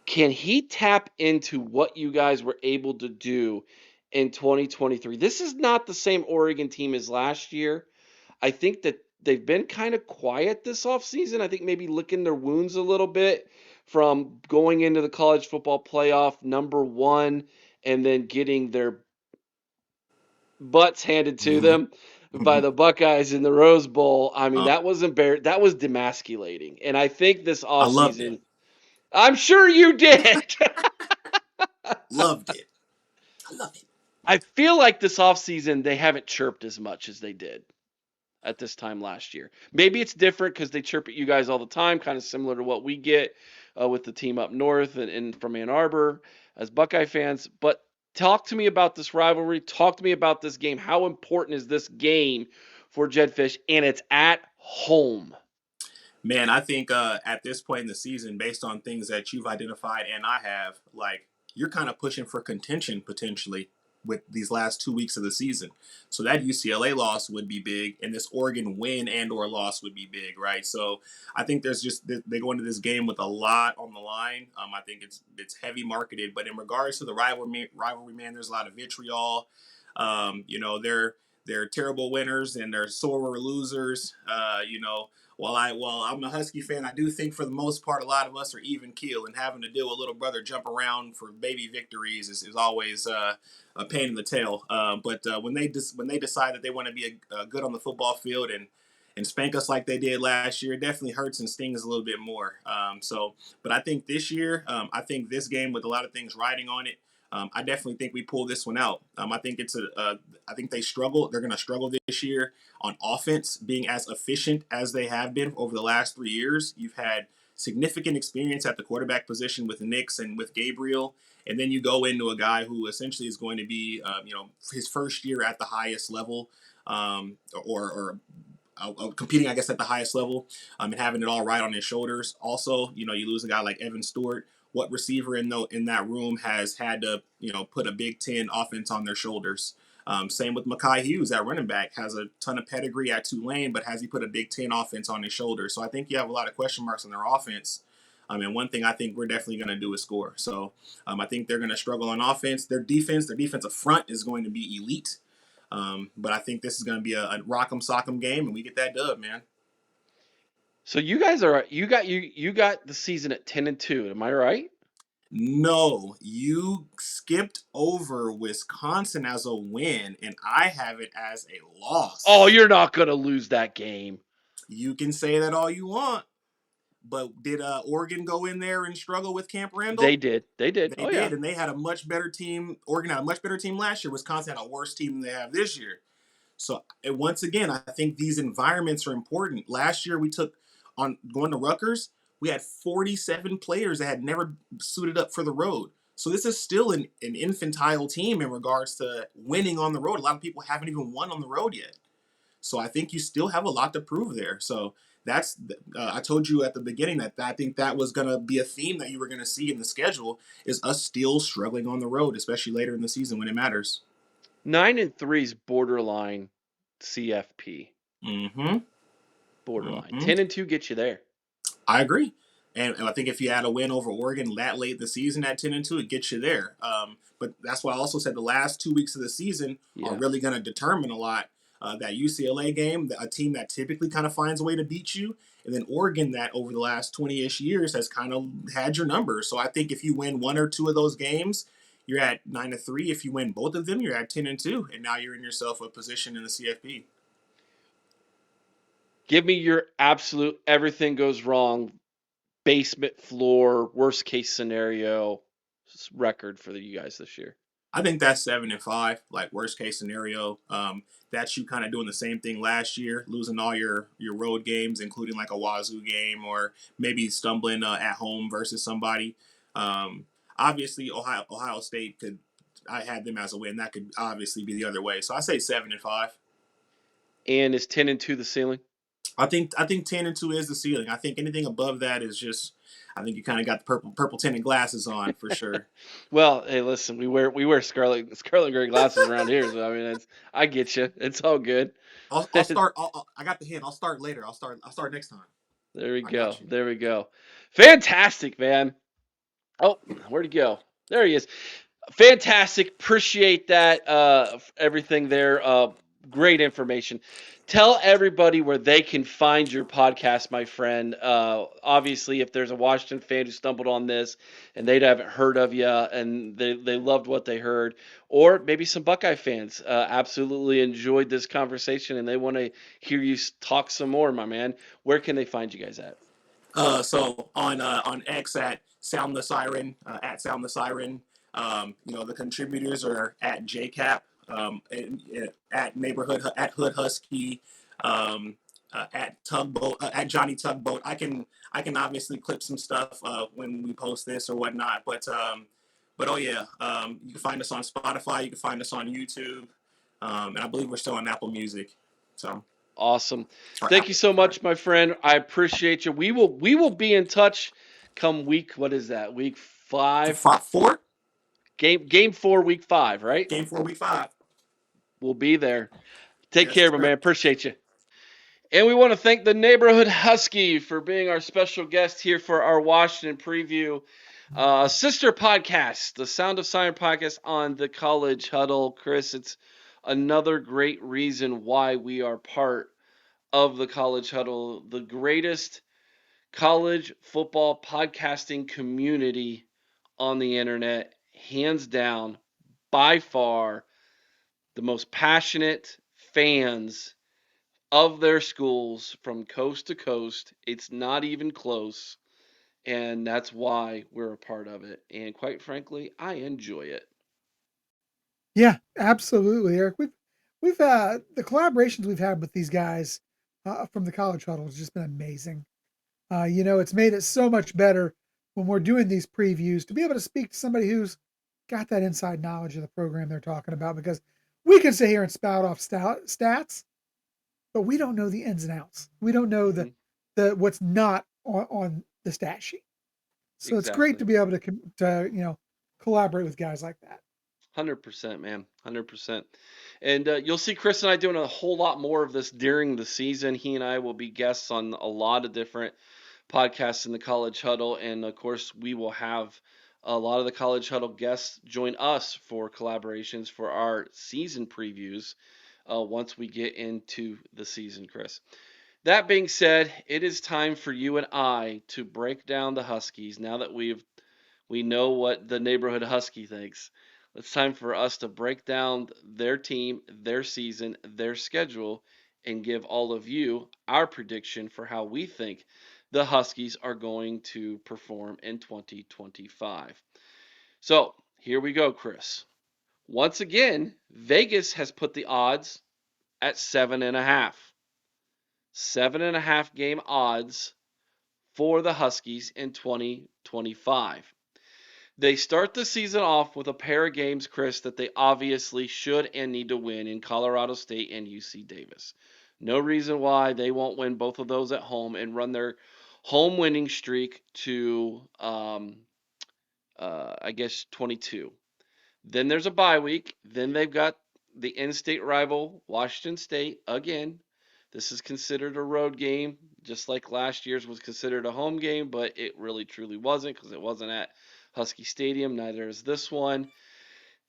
Can he tap into what you guys were able to do in 2023? This is not the same Oregon team as last year. I think that they've been kind of quiet this offseason. I think maybe licking their wounds a little bit from going into the college football playoff number 1 and then getting their butts handed to them by the Buckeyes in the Rose Bowl. I mean, that was that was demasculating. And I think this offseason, I'm sure you did. Loved it. I love it. I feel like this offseason they haven't chirped as much as they did at this time last year. Maybe it's different because they chirp at you guys all the time, kind of similar to what we get with the team up north and from Ann Arbor as Buckeye fans. But talk to me about this rivalry. Talk to me about this game. How important is this game for Jedfish? And it's at home. Man, I think at this point in the season, based on things that you've identified and I have, like you're kind of pushing for contention potentially with these last 2 weeks of the season. So that UCLA loss would be big, and this Oregon win and/or loss would be big, right? So I think there's just they go into this game with a lot on the line. I think it's heavy marketed, but in regards to the rivalry, man, there's a lot of vitriol. They're terrible winners and they're sore losers. While I'm a Husky fan, I do think for the most part a lot of us are even keel, and having to deal with little brother jump around for baby victories is always a pain in the tail. But when they decide that they want to be good on the football field and spank us like they did last year, it definitely hurts and stings a little bit more. But I think this year, I think this game with a lot of things riding on it, I definitely think we pull this one out. I think I think they struggle. They're going to struggle this year on offense, being as efficient as they have been over the last 3 years. You've had significant experience at the quarterback position with Nix and with Gabriel, and then you go into a guy who essentially is going to be, his first year at the highest level, or competing, I guess, at the highest level, and having it all right on his shoulders. Also, you lose a guy like Evan Stewart. What receiver in that room has had to, put a Big Ten offense on their shoulders? Same with Mekhi Hughes at running back, has a ton of pedigree at Tulane, but has he put a Big Ten offense on his shoulders? So I think you have a lot of question marks on their offense. And one thing I think we're definitely going to do is score. So I think they're going to struggle on offense. Their defensive front is going to be elite. But I think this is going to be a rock'em sock'em game, and we get that dub, man. So you guys you got the season at 10-2. Am I right? No, you skipped over Wisconsin as a win, and I have it as a loss. Oh, you're not going to lose that game. You can say that all you want, but did Oregon go in there and struggle with Camp Randall? They did. They did. Yeah. And they had a much better team. Oregon had a much better team last year. Wisconsin had a worse team than they have this year. So once again, I think these environments are important. Last year we took on going to Rutgers, we had 47 players that had never suited up for the road. So this is still an infantile team in regards to winning on the road. A lot of people haven't even won on the road yet. So I think you still have a lot to prove there. So that's I told you at the beginning that I think that was going to be a theme that you were going to see in the schedule, is us still struggling on the road, especially later in the season when it matters. 9-3 is borderline CFP. Mm-hmm. Borderline. 10-2 gets you there. I agree. And I think if you had a win over Oregon that late in the season at 10-2, it gets you there. But that's why I also said the last 2 weeks of the season are really going to determine a lot. That UCLA game, a team that typically kind of finds a way to beat you, and then Oregon that over the last 20-ish years has kind of had your numbers. So I think if you win one or two of those games, you're at 9-3. If you win both of them, you're at 10-2, and now you're in yourself a position in the CFP. Give me your absolute everything goes wrong, basement floor, worst case scenario record for you guys this year. I think that's 7-5, like worst case scenario. That's you kind of doing the same thing last year, losing all your road games, including like a Wazoo game, or maybe stumbling at home versus somebody. Obviously, Ohio State I had them as a win. That could obviously be the other way. So I say 7-5. And is 10-2 the ceiling? I think 10-2 is the ceiling. I think anything above that is just, I think you kind of got the purple tinted glasses on for sure. Well, hey, listen, we wear scarlet gray glasses around here, so I mean, I get you. It's all good. I'll start. I got the hint. I'll start later. I'll start next time. There we go. There we go. Fantastic, man. Oh, where'd he go? There he is. Fantastic. Appreciate that. Everything there. Great information. Tell everybody where they can find your podcast, my friend. Obviously, if there's a Washington fan who stumbled on this and they haven't heard of you and they loved what they heard, or maybe some Buckeye fans absolutely enjoyed this conversation and they want to hear you talk some more, my man, where can they find you guys at? So on X at Sound the Siren, The contributors are at JCap, at Neighborhood, at Hood Husky, at Tugboat, at Johnny Tugboat. I can obviously clip some stuff when we post this or whatnot. But oh yeah, you can find us on Spotify. You can find us on YouTube, and I believe we're still on Apple Music. So Awesome. or Thank you Apple, so sorry. much, my friend. I appreciate you. We will be in touch come week, what is that? Week 5. Four, Game 4, week 5, right? game 4, week 5. We'll be there. Take Yes, care, my sir. man. Appreciate you. And we want to thank the Neighborhood Husky for being our special guest here for our Washington preview. Sister podcast, the Sound of Siren podcast on the College Huddle. Chris, it's another great reason why we are part of the College Huddle, the greatest college football podcasting community on the internet, hands down, by far, the most passionate fans of their schools from coast to coast. It's not even close. And that's why we're a part of it. And quite frankly, I enjoy it. Yeah, absolutely, Eric. We've the collaborations we've had with these guys from the College Huddle has just been amazing. It's made it so much better when we're doing these previews to be able to speak to somebody who's got that inside knowledge of the program they're talking about, because we can sit here and spout off stats, but we don't know the ins and outs. We don't know Hmm. the what's not on the stat sheet. So it's great Exactly. to be able to collaborate with guys like that. 100%, man. 100%. And you'll see Chris and I doing a whole lot more of this during the season. He and I will be guests on a lot of different podcasts in the College Huddle. And of course, we will have a lot of the College Huddle guests join us for collaborations for our season previews once we get into the season, Chris. That being said, it is time for you and I to break down the Huskies now that we know what the Neighborhood Husky thinks. It's time for us to break down their team, their season, their schedule, and give all of you our prediction for how we think the Huskies are going to perform in 2025. So here we go, Chris. Once again, Vegas has put the odds at 7.5. 7.5 game odds for the Huskies in 2025. They start the season off with a pair of games, Chris, that they obviously should and need to win in Colorado State and UC Davis. No reason why they won't win both of those at home and run their home winning streak to, I guess, 22. Then there's a bye week. Then they've got the in-state rival, Washington State, again. This is considered a road game, just like last year's was considered a home game, but it really truly wasn't because it wasn't at Husky Stadium. Neither is this one.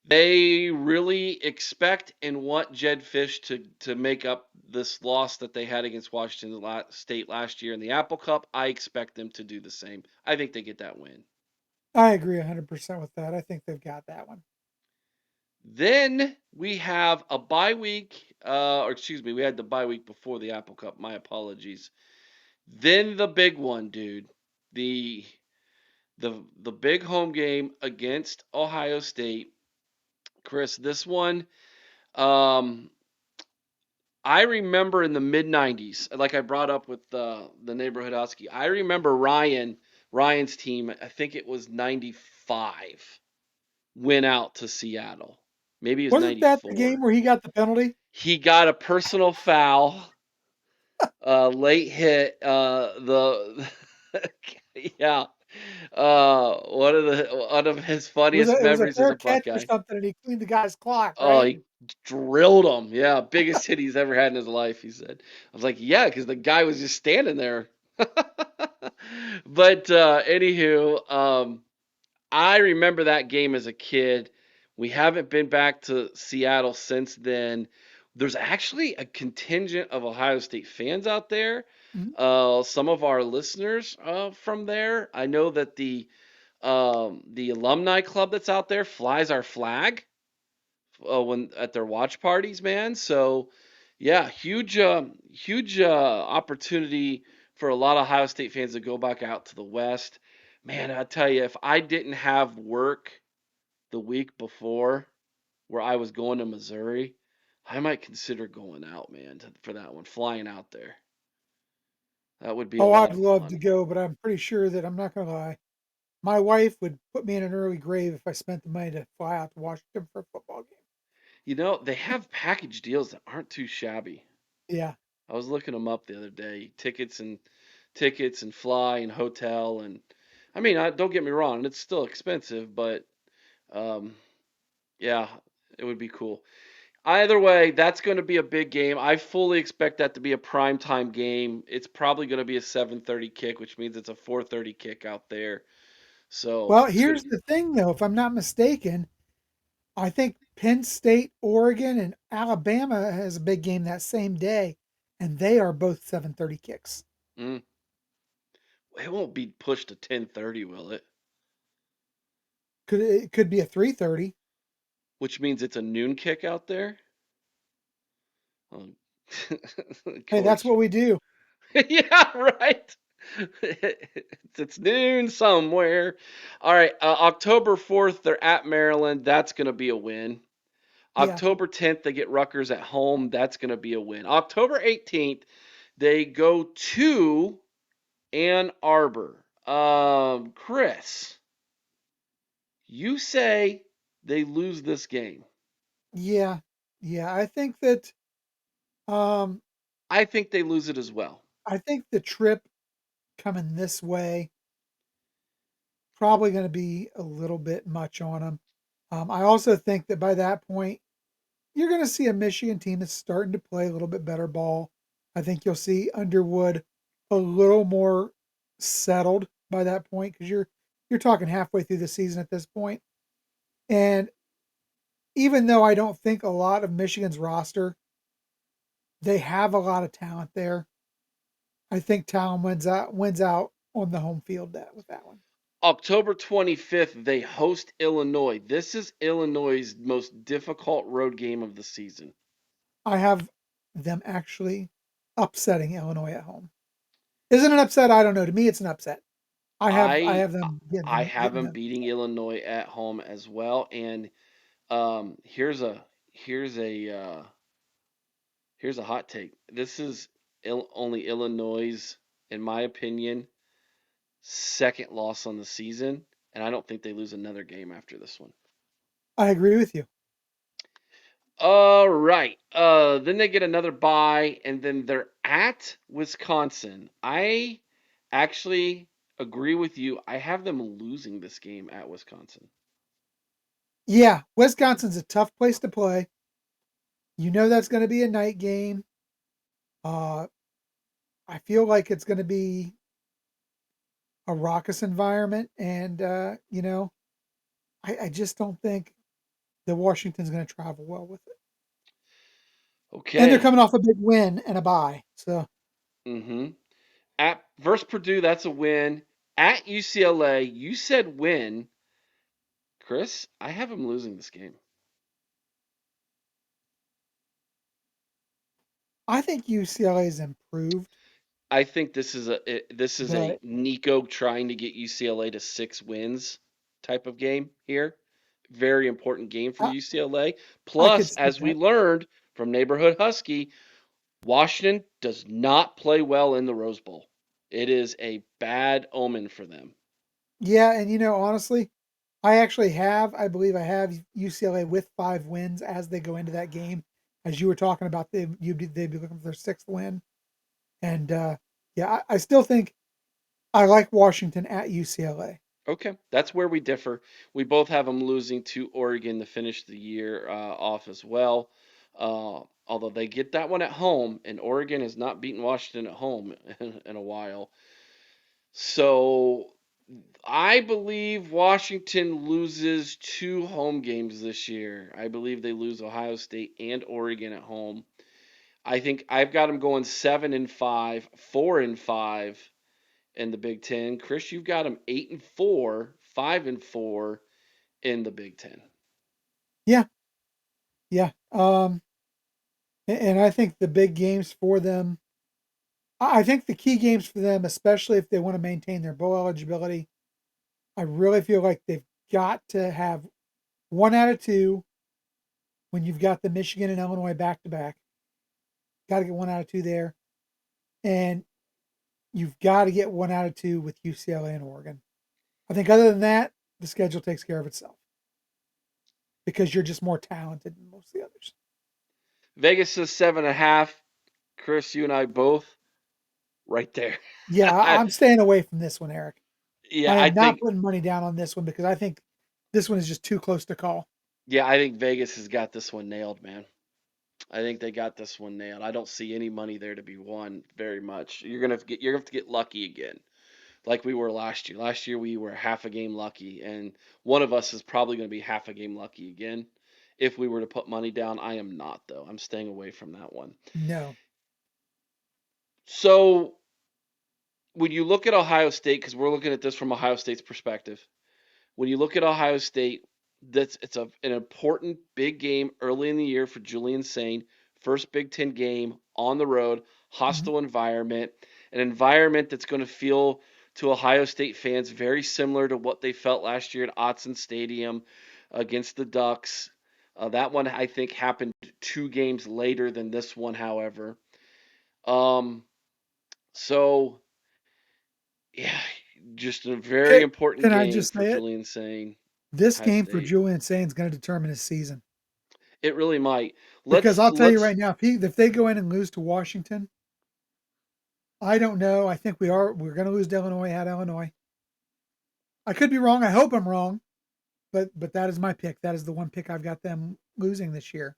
They really expect and want Jed Fish to make up this loss that they had against Washington State last year in the Apple Cup. I expect them to do the same. I think they get that win. I agree 100% with that. I think they've got that one. Then we have a bye week, or excuse me, we had the bye week before the Apple Cup. My apologies. Then the big one, dude. The the big home game against Ohio State. Chris, this one, um, I remember in the mid '90s, like I brought up with the Neighborhood Husky. I remember Ryan's team. I think it was '95. Went out to Seattle. Maybe it was Wasn't that the game '94. where he got the penalty? He got a personal foul, late hit. The yeah, one of his funniest It was a memories as fair a catch or Buckeye. something, and he cleaned the guy's clock, Oh, right? he drilled him. Yeah, biggest hit he's ever had in his life. He said. I was like, yeah, because the guy was just standing there. But anywho, I remember that game as a kid. We haven't been back to Seattle since then. There's actually a contingent of Ohio State fans out there. Mhm. Some of our listeners from there. I know that the alumni club that's out there flies our flag when at their watch parties, man. So yeah, huge opportunity for a lot of Ohio State fans to go back out to the West. Man, I tell you, if I didn't have work the week before where I was going to Missouri, I might consider going out, man, for that one, flying out there. That would be a Oh, lot I'd of love to fun. go, but I'm pretty sure that I'm not going to lie. My wife would put me in an early grave if I spent the money to fly out to Washington for a football game. They have package deals that aren't too shabby. Yeah. I was looking them up the other day. Tickets and fly and hotel and I mean, don't get me wrong, it's still expensive, but um, yeah, it would be cool. Either way, that's going to be a big game. I fully expect that to be a prime time game. It's probably going to be a 7:30 kick, which means it's a 4:30 kick out there. So Well, it's going here's the thing, though. If I'm not mistaken, I think Penn State, Oregon, and Alabama has a big game that same day, and they are both 7:30 kicks. to. It won't be pushed to 10:30, will it? Could be a 3:30. Which means it's a noon kick out there. Um, of Hey, that's course. what we do. Yeah, right. It's noon somewhere. All right, October 4th, they're at Maryland. That's going to be a win. Yeah. October 10th, they get Rutgers at home. That's going to be a win. October 18th, they go to Ann Arbor. Chris, you say they lose this game. Yeah. Yeah. Um I think they lose it as well. I think the trip coming this way probably going to be a little bit much on them. I also think that by that point, you're going to see a Michigan team that's starting to play a little bit better ball. I think you'll see Underwood a little more settled by that point because you're talking halfway through the season at this point. And even though I don't think a lot of Michigan's roster, they have a lot of talent there. I think talent wins out on the home field with that one. October 25th, they host Illinois. This is Illinois' most difficult road game of the season. I have them actually upsetting Illinois at home. Isn't an upset? I don't know. To me, it's an upset. I I have them getting I them have getting them them. beating Illinois at home as well. And here's a hot take. This is only Illinois', in my opinion, second loss on the season, and I don't think they lose another game after this one. I agree with you. All right. Then they get another bye, and then they're at Wisconsin. I actually agree with you. I have them losing this game at Wisconsin. Yeah, Wisconsin's a tough place to play. You know that's going to be a night game. Uh, I feel like it's going to be a raucous environment, and I just don't think that Washington's going to travel well with it. And they're Okay. coming off a big win and a bye, so Mm-hmm. At versus Purdue, that's a win. At UCLA, you said win. Chris, I have them losing this game. I think UCLA's improved, I think this is a but Nico trying to get UCLA to 6 wins type of game here. Very important game for I, UCLA. I could Plus, see as we that. learned from Neighborhood Husky, Washington does not play well in the Rose Bowl. It is a bad omen for them. Yeah, and honestly, I believe I have UCLA with 5 wins as they go into that game. As you were talking about, they'd be looking for their sixth win, and yeah, I still think I like Washington at UCLA. Okay, that's where we differ. We both have them losing to Oregon to finish the year off as well. Although they get that one at home, and Oregon has not beaten Washington at home in a while. So I believe Washington loses 2 home games this year. I believe they lose Ohio State and Oregon at home. I think I've got them going 7-5, 4-5 in the Big Ten. Chris, you've got them 8-4, 5-4 in the Big Ten. Yeah, yeah. And I think the big games for them, I think the key games for them, especially if they want to maintain their bowl eligibility, I really feel like they've got to have 1 out of 2 when you've got the Michigan and Illinois back to back. Got to get 1 out of 2 there. And you've got to get 1 out of 2 with UCLA and Oregon. I think other than that, the schedule takes care of itself because you're just more talented than most of the others. Vegas is 7.5. Chris, you and I both right there. Yeah, I'm staying away from this one, Eric. Yeah, I I am not think putting money down on this one because I think this one is just too close to call. I think Vegas has got this one nailed, man. I think they got this one nailed. I don't see any money there to be won very much. You're gonna have to get lucky again, like we were last year. Last year we were half a game lucky, and one of us is probably gonna be half a game lucky again. If we were to put money down, I am not though. I'm staying away from that one. No. So when you look at Ohio State, because we're looking at this from Ohio State's perspective, when you look at Ohio State, an important big game early in the year for Julian Sain. First Big Ten game on the road, Mhm. hostile environment, an environment that's going to feel to Ohio State fans very similar to what they felt last year at Autzen Stadium against the Ducks. That one I think happened 2 games later than this one, however. Um, so yeah, just a very important Can I game just for say it? Julian Sain. This Ohio game for State. Julian Sain is going to determine his season. It really might. Because Let's I'll tell you let's right now, if they go in and lose to Washington, I don't know. I think we're going to lose to Illinois at Illinois. I could be wrong. I hope I'm wrong, but that is my pick. That is the one pick I've got them losing this year.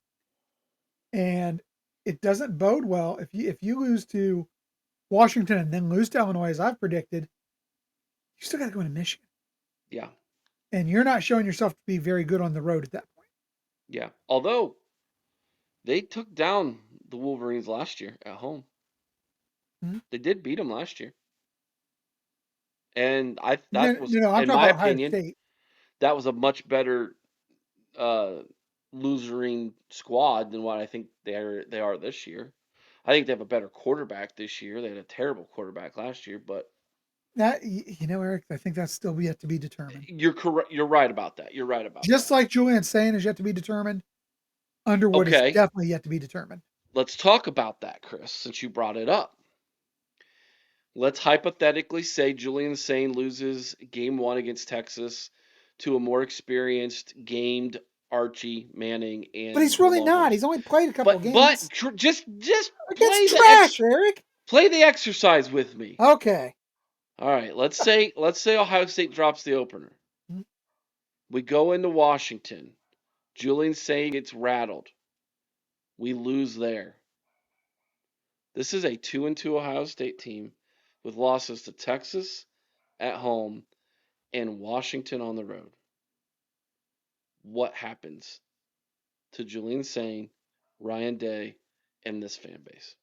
And it doesn't bode well if you lose to Washington and then lose to Illinois as I've predicted. You still got to go to Michigan, yeah, and you're not showing yourself to be very good on the road at that point. yeah. Although they took down the Wolverines last year at home. Hmm? They did beat them last year. And I No, that was no, no, I'm in talking my about Ohio opinion, State. that was a much better uh losing squad than what I think they are this year. I think they have a better quarterback this year. They had a terrible quarterback last year, but Eric, I think that's still yet to be determined. you're correct. You're right about that. You're right about Just that. like Julian Sain is yet to be determined, Underwood is Okay, definitely yet to be determined. let's talk about that, Chris, since you brought it up. Let's hypothetically say Julian Sain loses game 1 against Texas to a more experienced, gamed Archie Manning But and he's the really not. Longhorns. He's only played a couple of But games just against trash, Eric. play the exercise with me. Okay. All right, let's say Ohio State drops the opener. Hmm? We go into Washington. Julian Sain gets rattled. We lose there. This is a 2-2 Ohio State team with losses to Texas at home and Washington on the road. What happens to Julian Sain, Ryan Day, and this fan base?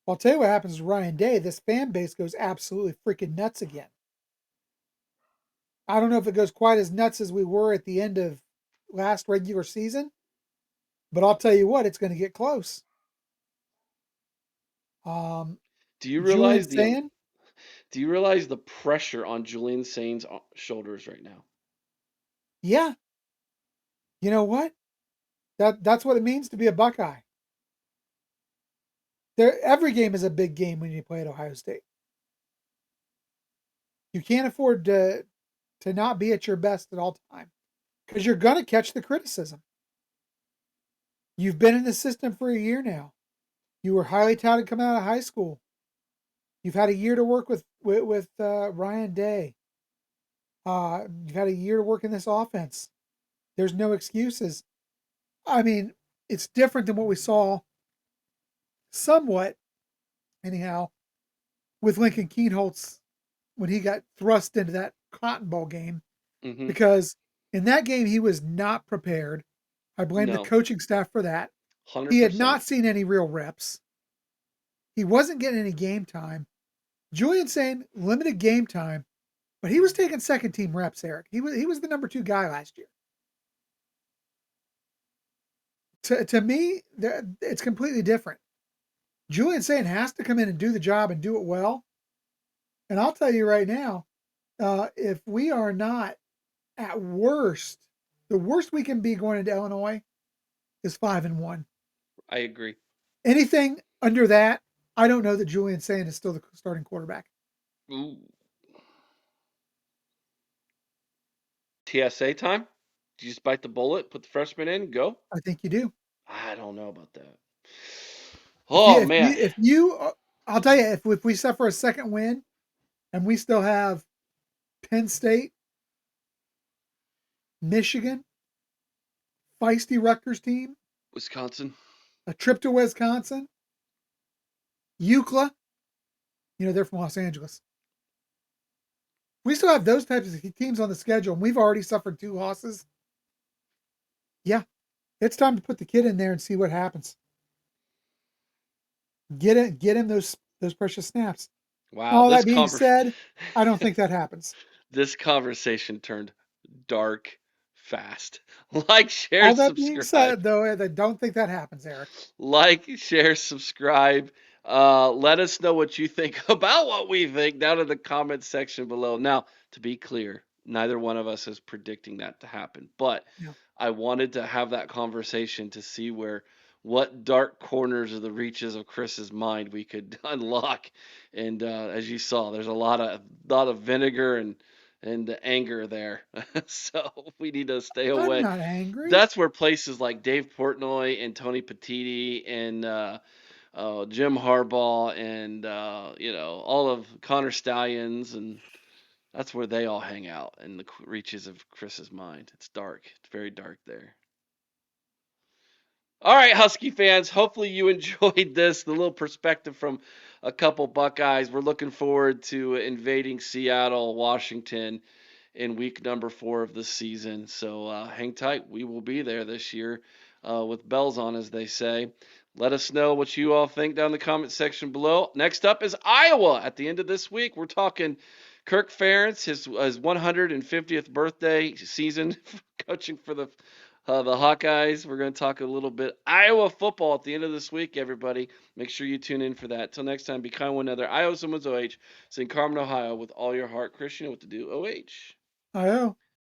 Well, I'll tell you what happens to Ryan Day. This fan base goes absolutely freaking nuts again. I don't know if it goes quite as nuts as we were at the end of last regular season, but I'll tell you what, it's going to get close. Um, Do you Julian realize the saying, do you realize the pressure on Julian Sain's shoulders right now? yeah, you know what? That's what it means to be a Buckeye. Every game is a big game when you play at Ohio State. You can't afford to not be at your best at all time because you're going to catch the criticism. You've been in the system for a year now. You were highly touted coming out of high school. You've had a year to work with Ryan Day. You've had a year to work in this offense. There's no excuses. I mean, it's different than what we saw somewhat, anyhow, with Lincoln Keenholz when he got thrust into that Cotton Bowl game. Mm-hmm. Because in that game, he was not prepared. I blame the No, coaching staff for that. He had 100%. not seen any real reps. He wasn't getting any game time. Julian saying limited game time, but he was taking second team reps, Eric. He was the number 2 guy last year. To me, it's completely different. Julian Sain has to come in and do the job and do it well. And I'll tell you right now, if we are not at worst The worst we can be going into Illinois is 5-1. I agree. Anything under that, I don't know that Julian Sand is still the starting quarterback. Ooh. TSA time? Do you just bite the bullet, put the freshman in, go? I think you do. I don't know about that. If you, Oh if you, man, if you, I'll tell you, if we suffer a second win and we still have Penn State, Michigan, feisty Rutgers team, Wisconsin. a trip to Wisconsin, UCLA, they're from Los Angeles. We still have those types of teams on the schedule, and we've already suffered 2 losses. Yeah, it's time to put the kid in there and see what happens. Get him those precious snaps. Wow, All that being said, I don't think that happens. This conversation turned dark fast. Like, share, All that being subscribe. said, though, I don't think that happens, Eric. Like, share, subscribe. Let us know what you think about what we think down in the comments section below. Now, to be clear, neither one of us is predicting that to happen, but Yeah. I wanted to have that conversation to see what dark corners of the reaches of Chris's mind we could unlock. And as you saw, there's a lot of vinegar and anger there. So we need to stay I'm away. not angry. That's where places like Dave Portnoy and Tony Petiti and Jim Harbaugh and all of Connor Stallions, and that's where they all hang out in the reaches of Chris's mind. It's dark. It's very dark there. All right, Husky fans. Hopefully you enjoyed this, the little perspective from a couple Buckeyes. We're looking forward to invading Seattle, Washington in week number 4 of the season. So hang tight. We will be there this year with bells on, as they say. Let us know what you all think down in the comment section below. Next up is Iowa. At the end of this week, we're talking Kirk Ferentz, his 150th birthday season coaching for the Hawkeyes. We're going to talk a little bit Iowa football at the end of this week, everybody. Make sure you tune in for that. Till next time, be kind one another. Iowa Someone's OH, St. Carmen, Ohio, with all your heart. Christian, what to do? OH. I know.